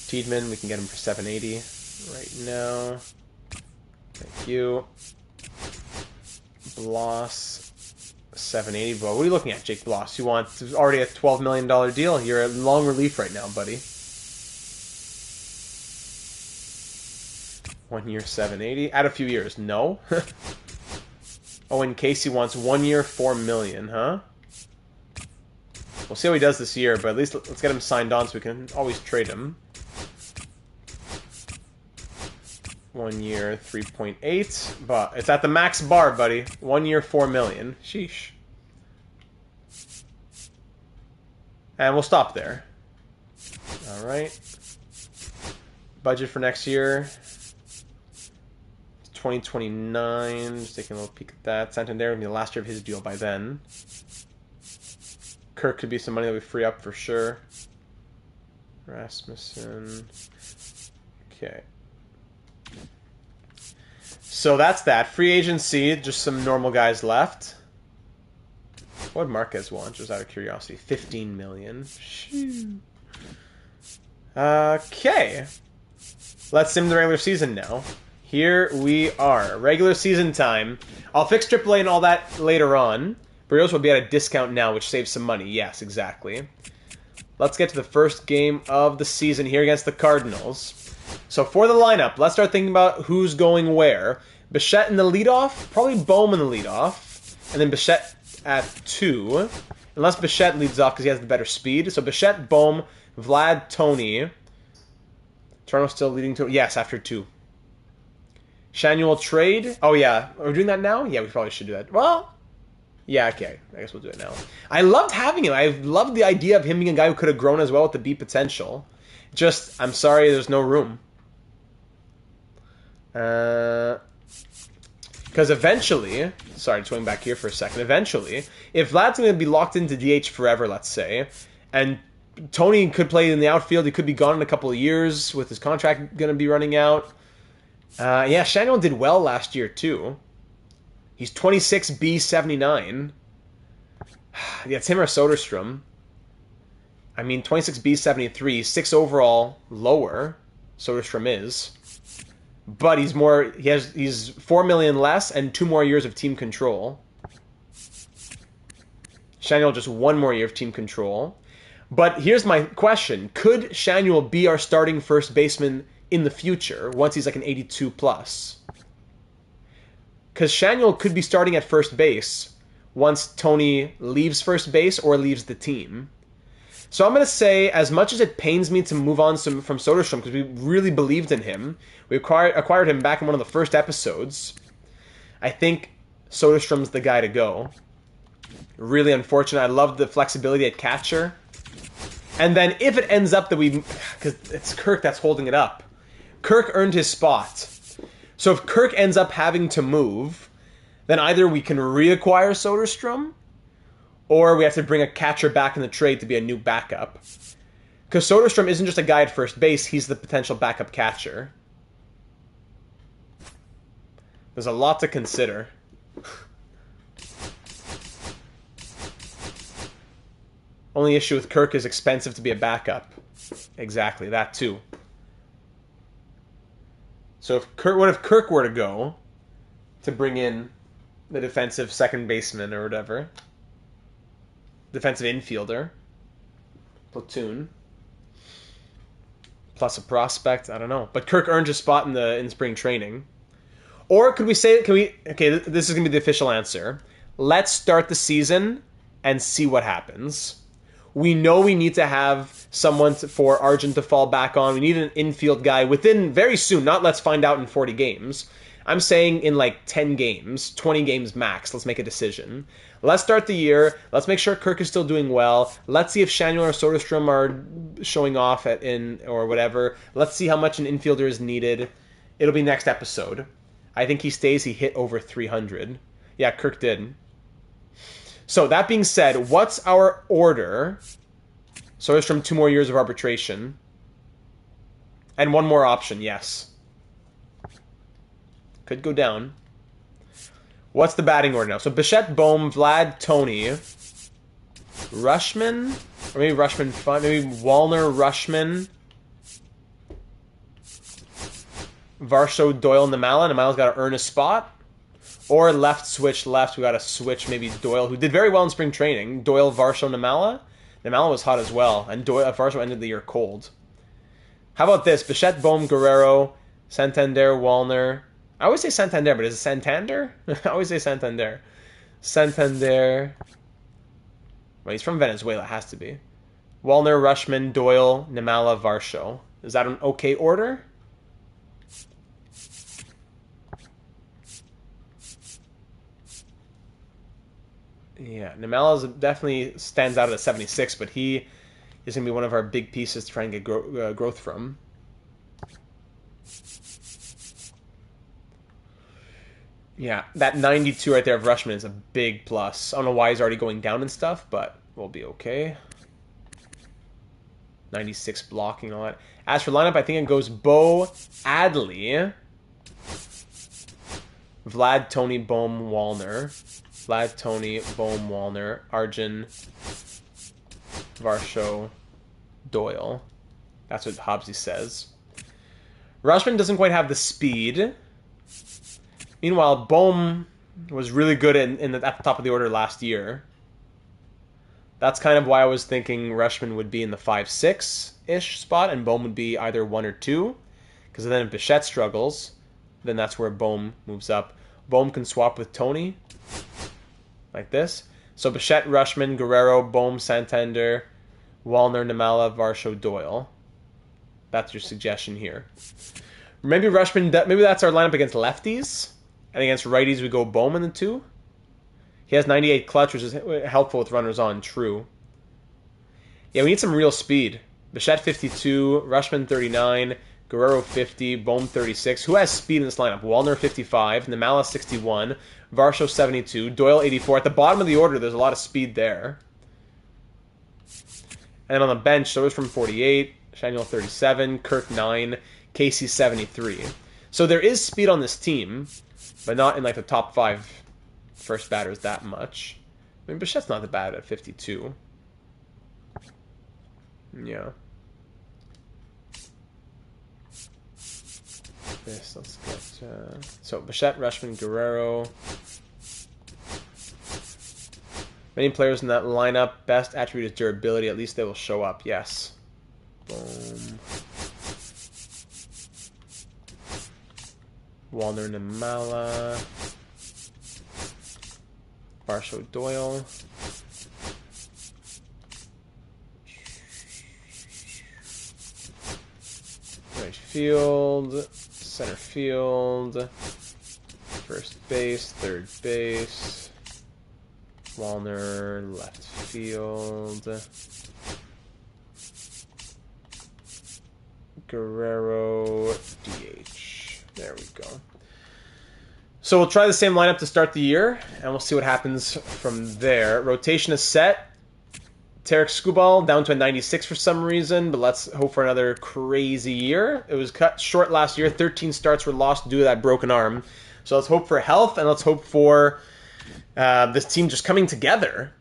Tiedemann, we can get him for 780 right now. Thank you. Bloss, 780. Well, what are you looking at, Jake Bloss? You want already a $12 million deal? You're a long relief right now, buddy. 1 year, 780. Add a few years. No. Oh, and Casey wants 1 year, 4 million, huh? We'll see how he does this year, but at least let's get him signed on so we can always trade him. 1 year, 3.8. But it's at the max bar, buddy. 1 year, 4 million. Sheesh. And we'll stop there. Alright. Budget for next year. 2029, just taking a little peek at that. Santander will be the last year of his deal by then. Kirk could be some money that we free up for sure. Rasmussen. Okay. So that's that. Free agency, just some normal guys left. What would Marquez want, just out of curiosity? 15 million. Shoo. Okay. Let's sim the regular season now. Here we are. Regular season time. I'll fix AAA and all that later on. Barrios will be at a discount now, which saves some money. Yes, exactly. Let's get to the first game of the season here against the Cardinals. So for the lineup, let's start thinking about who's going where. Bichette in the leadoff. Probably Bohm in the leadoff. And then Bichette at 2. Unless Bichette leads off because he has the better speed. So Bichette, Bohm, Vlad, Tony. Toronto still leading to... Yes, after 2. Shanuel trade. Oh, yeah. Are we doing that now? Yeah, we probably should do that. Well, yeah, okay. I guess we'll do it now. I loved having him. I loved the idea of him being a guy who could have grown as well with the B potential. Just, I'm sorry, there's no room. Because eventually... Sorry, just going back here for a second. Eventually, if Vlad's going to be locked into DH forever, let's say, and Tony could play in the outfield, he could be gone in a couple of years with his contract going to be running out. Yeah, Shanuel did well last year, too. He's 26B 79. Yeah, it's him or Soderstrom. I mean, 26B 73, 6 overall lower. Soderstrom is. but he's 4 million less and 2 more years of team control. Shanuel just 1 more year of team control. But here's my question. Could Shanuel be our starting first baseman in the future once he's like an 82 plus? Because Shanuel could be starting at first base once Tony leaves first base or leaves the team. So I'm going to say, as much as it pains me to move on from Soderstrom, because we really believed in him, we acquired him back in one of the first episodes, I think Soderstrom's the guy to go. Really unfortunate. I love the flexibility at catcher. And then if it ends up that because it's Kirk that's holding it up. Kirk earned his spot. So if Kirk ends up having to move, then either we can reacquire Soderstrom, or we have to bring a catcher back in the trade to be a new backup. Because Soderstrom isn't just a guy at first base, he's the potential backup catcher. There's a lot to consider. Only issue with Kirk is expensive to be a backup. Exactly, that too. So what if Kirk were to go to bring in the defensive second baseman or whatever? Defensive infielder. Platoon. Plus a prospect, I don't know. But Kirk earned his spot in spring training. Or could we say, okay, this is going to be the official answer. Let's start the season and see what happens. We know we need to have someone for Arjun to fall back on. We need an infield guy within very soon. Not let's find out in 40 games. I'm saying in like 10 games, 20 games max. Let's make a decision. Let's start the year. Let's make sure Kirk is still doing well. Let's see if Shanuel or Soderstrom are showing off or whatever. Let's see how much an infielder is needed. It'll be next episode. I think he stays. He hit over 300. Yeah, Kirk did. So, that being said, what's our order? Soderstrom 2 more years of arbitration. And 1 more option, yes. Could go down. What's the batting order now? So, Bichette, Bohm, Vlad, Tony. Rushman? Or maybe Rushman 5. Maybe Wallner, Rushman. Varsho, Doyle, Namala. Namala's got to earn a spot. Or left switch left. We got to switch maybe Doyle, who did very well in spring training. Doyle, Varsho, Namala. Namala was hot as well. And Varsho ended the year cold. How about this? Bichette, Bohm, Guerrero, Santander, Wallner. I always say Santander, but is it Santander? I always say Santander. Santander. Well, he's from Venezuela. It has to be. Wallner, Rushman, Doyle, Namala, Varsho. Is that an okay order? Yeah, Namala definitely stands out at a 76, but he is going to be one of our big pieces to try and get growth from. Yeah, that 92 right there of Rushman is a big plus. I don't know why he's already going down and stuff, but we'll be okay. 96 blocking and all that. As for lineup, I think it goes Bo, Adley, Vlad, Tony, Bohm, Wallner. Vlad, Tony, Bohm, Wallner, Arjun, Varsho, Doyle. That's what Hobbsy says. Rushman doesn't quite have the speed. Meanwhile, Bohm was really good at the top of the order last year. That's kind of why I was thinking Rushman would be in the 5-6-ish spot, and Bohm would be either 1 or 2. Because then if Bichette struggles, then that's where Bohm moves up. Bohm can swap with Tony. Like this. So Bichette, Rushman, Guerrero, Bohm, Santander, Wallner, Namala, Varsho, Doyle. That's your suggestion here. Maybe Rushman, maybe that's our lineup against lefties. And against righties we go Bohm in the 2. He has 98 clutch, which is helpful with runners on, true. Yeah, we need some real speed. Bichette 52, Rushman 39, Guerrero 50, Bohm 36. Who has speed in this lineup? Wallner 55, Namala 61, Varsho 72, Doyle 84. At the bottom of the order, there's a lot of speed there. And on the bench, Soderstrom 48, Shanuel 37, Kirk 9, Casey 73. So there is speed on this team, but not in like the top 5 first batters that much. I mean, Bichette's not that bad at 52. Yeah. this. Let's get so Bichette, Rushman, Guerrero. Many players in that lineup. Best attribute is durability. At least they will show up. Yes. Boom. Walner, Namala. Varsho, Doyle. Right field. Center field. First base. Third base. Walner, left field. Guerrero, DH. There we go. So we'll try the same lineup to start the year, and we'll see what happens from there. Rotation is set. Tarek Skubal down to a 96 for some reason, but let's hope for another crazy year. It was cut short last year. 13 starts were lost due to that broken arm. So let's hope for health, and let's hope for this team just coming together.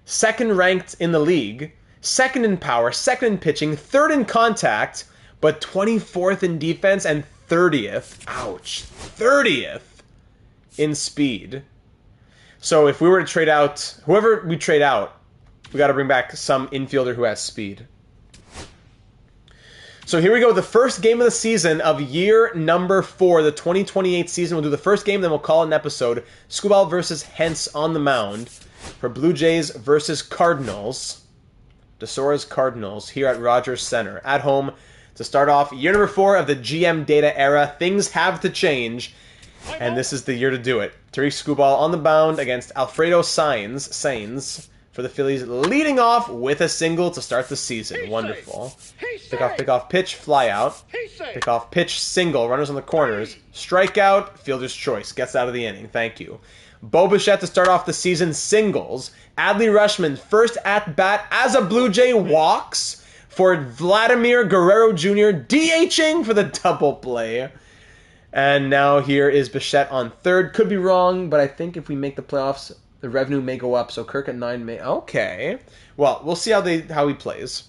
Second ranked in the league, second in power, second in pitching, third in contact, but 24th in defense and 30th. Ouch. 30th in speed. So if we were to trade out, whoever we trade out, we got to bring back some infielder who has speed. So here we go, the first game of the season of year number 4, the 2028 season. We'll do the first game, then we'll call it an episode. Skubal versus Hentz on the mound for Blue Jays versus Cardinals. DeSora's Cardinals here at Rogers Center. At home to start off year number 4 of the GM data era. Things have to change, and this is the year to do it. Tariq Skubal on the mound against Alfredo Sainz for the Phillies, leading off with a single to start the season. Wonderful. Pick off, pitch, fly out. Pick off, pitch, single. Runners on the corners. Strikeout, fielder's choice. Gets out of the inning. Thank you. Bo Bichette to start off the season, singles. Adley Rutschman, first at-bat as a Blue Jay, walks for Vladimir Guerrero Jr., DHing for the double play. And now here is Bichette on third. Could be wrong, but I think if we make the playoffs, the revenue may go up, so Kirk at 9 may... Okay. Well, we'll see how he plays.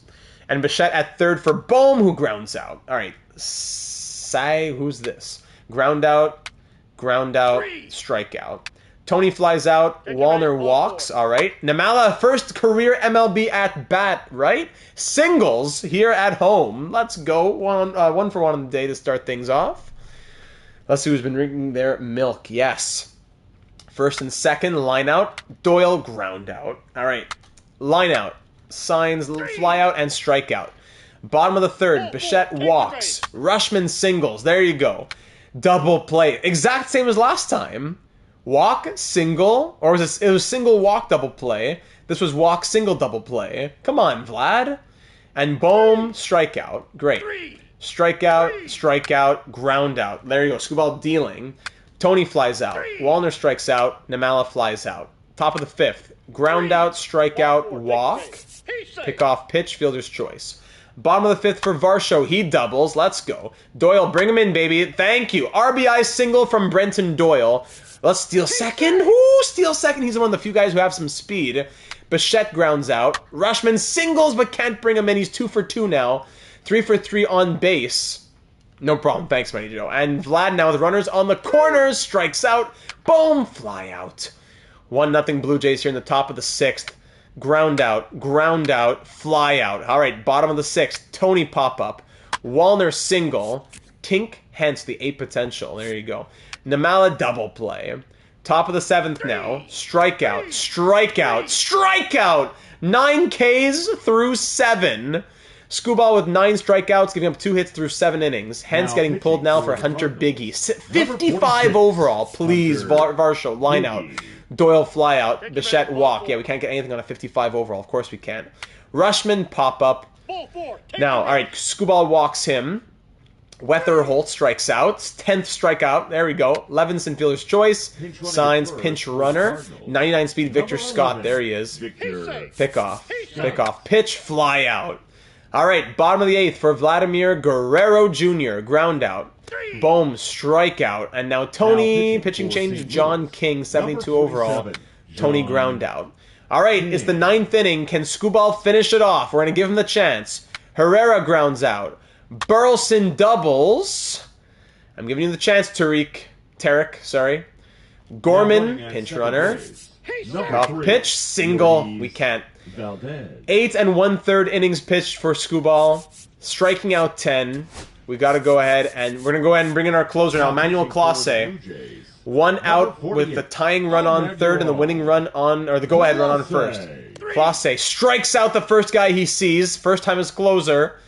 And Bichette at third for Bohm, who grounds out. All right. Who's this? Ground out, strikeout. Tony flies out. Walner walks. All right. Namala, first career MLB at bat, right? Singles here at home. Let's go. One for one on the day to start things off. Let's see who's been drinking their milk. Yes. First and second, line out. Doyle, ground out. All right. Line out. Signs, fly out, and strikeout. Bottom of the third, Bichette walks. Rutschman singles. There you go. Double play. Exact same as last time. Walk, single, or was it was single, walk, double play. This was walk, single, double play. Come on, Vlad. And boom, strikeout. Great. Strikeout, ground out. There you go. Skubal dealing. Tony flies out. Walner strikes out. Namala flies out. Top of the fifth. Ground out, strikeout, walk. Pick off, pitch, fielder's choice. Bottom of the fifth for Varsho. He doubles. Let's go. Doyle, bring him in, baby. Thank you. RBI single from Brenton Doyle. Let's steal second. Woo, steal second. He's one of the few guys who have some speed. Bichette grounds out. Rutschman singles but can't bring him in. He's 2 for 2 now. 3 for 3 on base. No problem. Thanks, Mighty Joe. And Vlad now with runners on the corners. Strikes out. Boom. Fly out. 1-0 Blue Jays here in the top of the sixth. Ground out, fly out. All right, bottom of the sixth. Tony pop up. Walner single. Tink, hence the 8 potential. There you go. Namala double play. Top of the seventh now. Strikeout. 9 Ks through 7. Skubal with 9 strikeouts, giving up 2 hits through 7 innings. Hence getting pulled now for Hunter Biggie. 55 overall. Please, Varsho, line out. Doyle fly out. Bichette walk. Yeah, we can't get anything on a 55 overall. Of course we can't. Rushman pop up. Now, all right, Skubal walks him. Wetherholt strikes out. 10th strikeout. There we go. Levinson fielder's choice. Signs pinch runner. 99 speed Victor Scott. There he is. Pick off. Pitch fly out. All right, bottom of the 8th for Vladimir Guerrero Jr. Ground out. Boom, strikeout. And now Tony, pitching change, John King, 72 overall. Tony ground out. All right, it's the 9th inning. Can Skubal finish it off? We're going to give him the chance. Herrera grounds out. Burleson doubles. I'm giving you the chance, Tarek, sorry. Gorman, pinch runner. Off pitch, single. We can't. Valdez. 8 1/3 innings pitched for Skubal. Striking out 10. We got to go ahead and we're going to go ahead and bring in our closer now, Emmanuel Clase. 1 out with the tying run on third and the winning run on, or the go-ahead run on first. Clase strikes out the first guy he sees. First time as closer.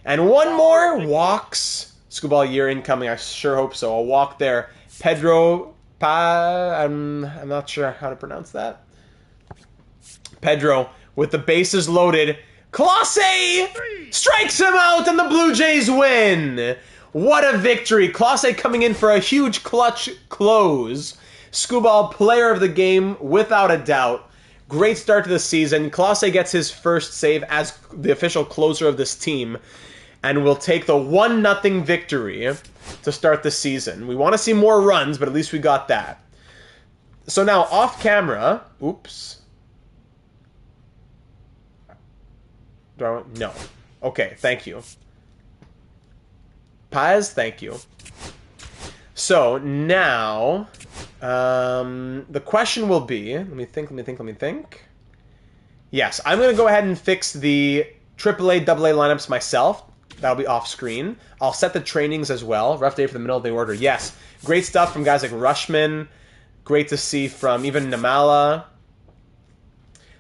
And one more. Walks. Skubal year incoming. I sure hope so. A walk there. Pedro I'm not sure how to pronounce that. Pedro with the bases loaded. Clase strikes him out and the Blue Jays win. What a victory. Clase coming in for a huge clutch close. Skubal player of the game without a doubt. Great start to the season. Clase gets his first save as the official closer of this team and will take the 1-0 victory to start the season. We want to see more runs, but at least we got that. So now off camera, oops. No. Okay, thank you. Paz, thank you. So now, the question will be, let me think. Yes, I'm going to go ahead and fix the AAA, AA lineups myself. That'll be off screen. I'll set the trainings as well. Rough day for the middle of the order. Yes, great stuff from guys like Rushman. Great to see from even Namala.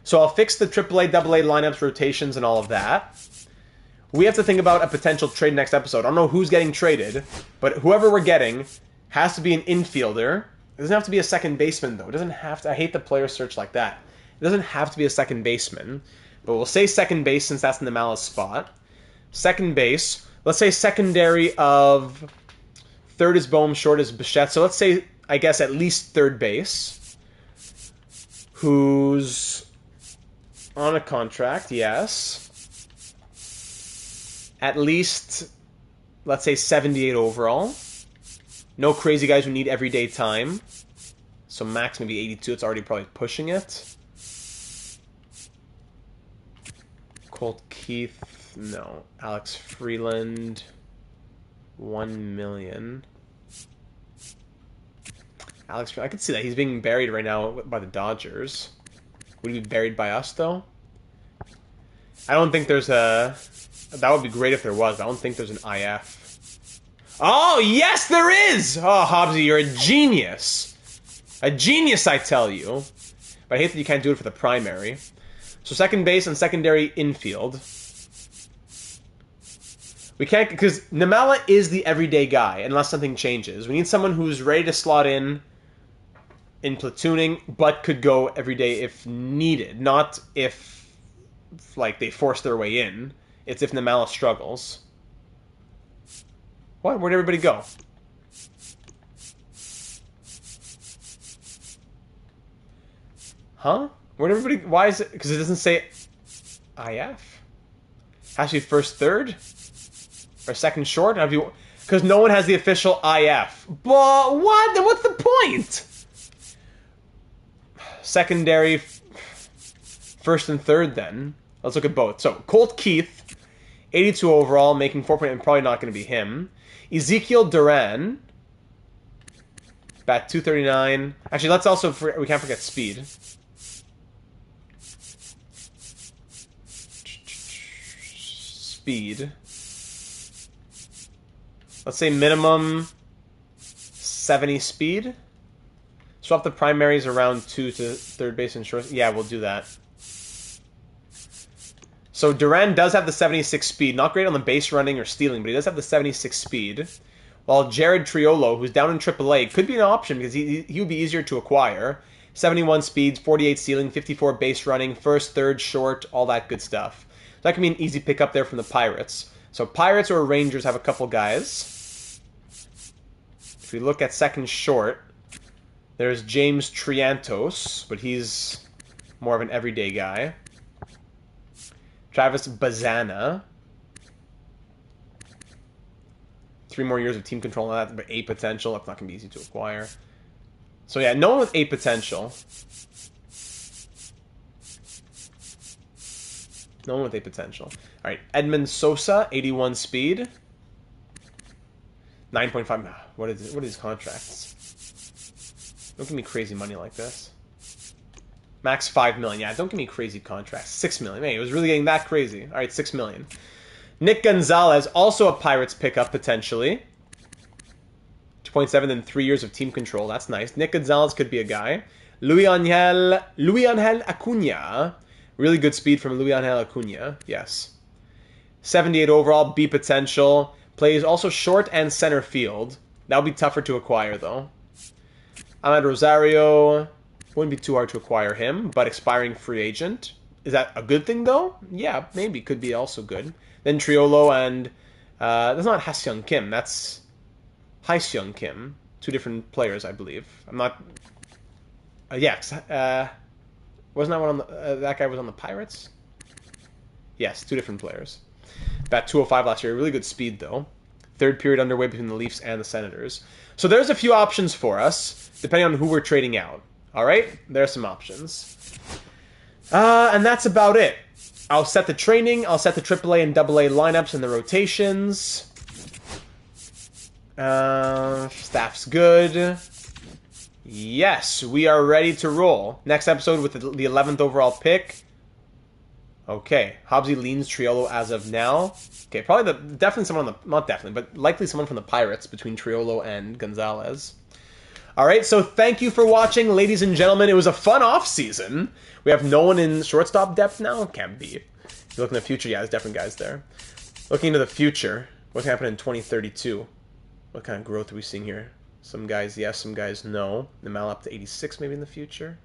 So I'll fix the AAA, AA lineups, rotations, and all of that. We have to think about a potential trade next episode. I don't know who's getting traded, but whoever we're getting has to be an infielder. It doesn't have to be a second baseman, though. It doesn't have to. I hate the player search like that. It doesn't have to be a second baseman, but we'll say second base since that's in the Namala's spot. Second base. Let's say secondary of third is Bohm, short is Bichette. So let's say, I guess, at least third base. Who's on a contract, yes. At least, let's say 78 overall. No crazy guys who need everyday time. So max maybe 82. It's already probably pushing it. Colt Keith, no. Alex Freeland, 1 million. Alex, I could see that. He's being buried right now by the Dodgers. Would he be buried by us, though? I don't think there's a... That would be great if there was, but I don't think there's an IF. Oh, yes, there is! Oh, Hobbsy, you're a genius. A genius, I tell you. But I hate that you can't do it for the primary. So second base and secondary infield. We can't... Because Namala is the everyday guy, unless something changes. We need someone who's ready to slot in platooning, but could go every day if needed. Not if, like, they force their way in. It's if Namala struggles. What? Where'd everybody go? Huh? Where'd everybody... Why is it... Because it doesn't say IF? Has to be first, third? Or second, short? Because no one has the official IF. But what? Then what's the point? Secondary, first and third, then. Let's look at both. So, Colt Keith, 82 overall, making 4 points, and probably not going to be him. Ezekiel Duran, bat 239. Actually, let's also, we can't forget speed. Speed. Let's say minimum 70 speed. Swap the primaries around 2 to third base and short. Yeah, we'll do that. So Duran does have the 76 speed. Not great on the base running or stealing, but he does have the 76 speed. While Jared Triolo, who's down in AAA, could be an option because he would be easier to acquire. 71 speeds, 48 stealing, 54 base running, first, third, short, all that good stuff. So that can be an easy pickup there from the Pirates. So Pirates or Rangers have a couple guys. If we look at second short, there's James Triantos, but he's more of an everyday guy. Travis Bazana. 3 more years of team control on that, but 8 potential. That's not going to be easy to acquire. So yeah, no one with 8 potential. No one with 8 potential. All right, Edmund Sosa, 81 speed. 9.5. What are these contracts? Don't give me crazy money like this. Max 5 million. Yeah, don't give me crazy contracts. 6 million. Man, it was really getting that crazy. All right, 6 million. Nick Gonzalez, also a Pirates pickup potentially. 2.7 and 3 years of team control. That's nice. Nick Gonzalez could be a guy. Luis Angel Acuna. Really good speed from Luis Angel Acuna. Yes. 78 overall, B potential. Plays also short and center field. That'll be tougher to acquire though. Ahmed Rosario. Wouldn't be too hard to acquire him, but expiring free agent. Is that a good thing though? Yeah, maybe. Could be also good. Then Triolo and... that's not Ha-Seong Kim. That's Hae-Seong Kim. Two different players, I believe. I'm not... yes. Wasn't that one on the... that guy was on the Pirates? Yes, two different players. Bat 205 last year. Really good speed, though. Third period underway between the Leafs and the Senators. So there's a few options for us, depending on who we're trading out. All right? There are some options. And that's about it. I'll set the training. I'll set the AAA and AA lineups and the rotations. Staff's good. Yes, we are ready to roll. Next episode with the 11th overall pick. Okay, Hobbsy leans Triolo as of now. Okay, probably definitely someone on the... Not definitely, but likely someone from the Pirates between Triolo and Gonzalez. All right, so thank you for watching, ladies and gentlemen. It was a fun off-season. We have no one in shortstop depth now? Can't be. If you look in the future, yeah, there's different guys there. Looking into the future, what's happening in 2032? What kind of growth are we seeing here? Some guys yes, some guys no. The Mal up to 86 maybe in the future.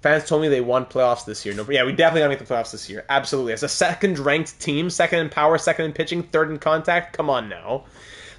Fans told me they won playoffs this year. No, yeah, we definitely gotta make the playoffs this year. Absolutely. As a second-ranked team, second in power, second in pitching, third in contact. Come on now.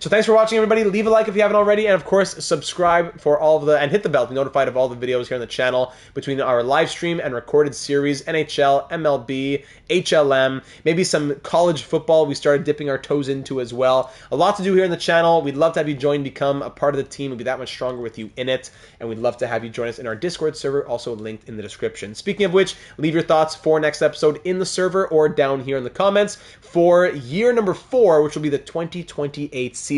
So thanks for watching, everybody. Leave a like if you haven't already, and of course, subscribe for all of the and hit the bell to be notified of all the videos here on the channel between our live stream and recorded series, NHL, MLB, HLM, maybe some college football we started dipping our toes into as well. A lot to do here on the channel. We'd love to have you join, become a part of the team. We'll be that much stronger with you in it, and we'd love to have you join us in our Discord server, also linked in the description. Speaking of which, leave your thoughts for next episode in the server or down here in the comments for year number 4, which will be the 2028 season.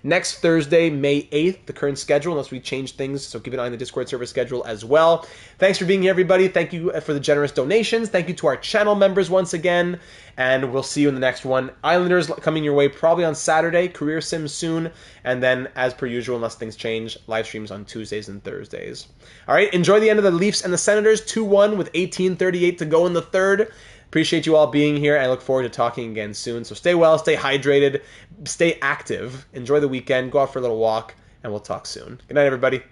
Next Thursday, May 8th, the current schedule, unless we change things, so keep an eye on the Discord server schedule as well. Thanks for being here, everybody. Thank you for the generous donations. Thank you to our channel members once again, and we'll see you in the next one. Islanders coming your way probably on Saturday, Career Sim soon, and then, as per usual, unless things change, live streams on Tuesdays and Thursdays. All right, enjoy the end of the Leafs and the Senators, 2-1 with 18:38 to go in the third. Appreciate you all being here, and I look forward to talking again soon. So stay well, stay hydrated, stay active, enjoy the weekend, go out for a little walk, and we'll talk soon. Good night, everybody.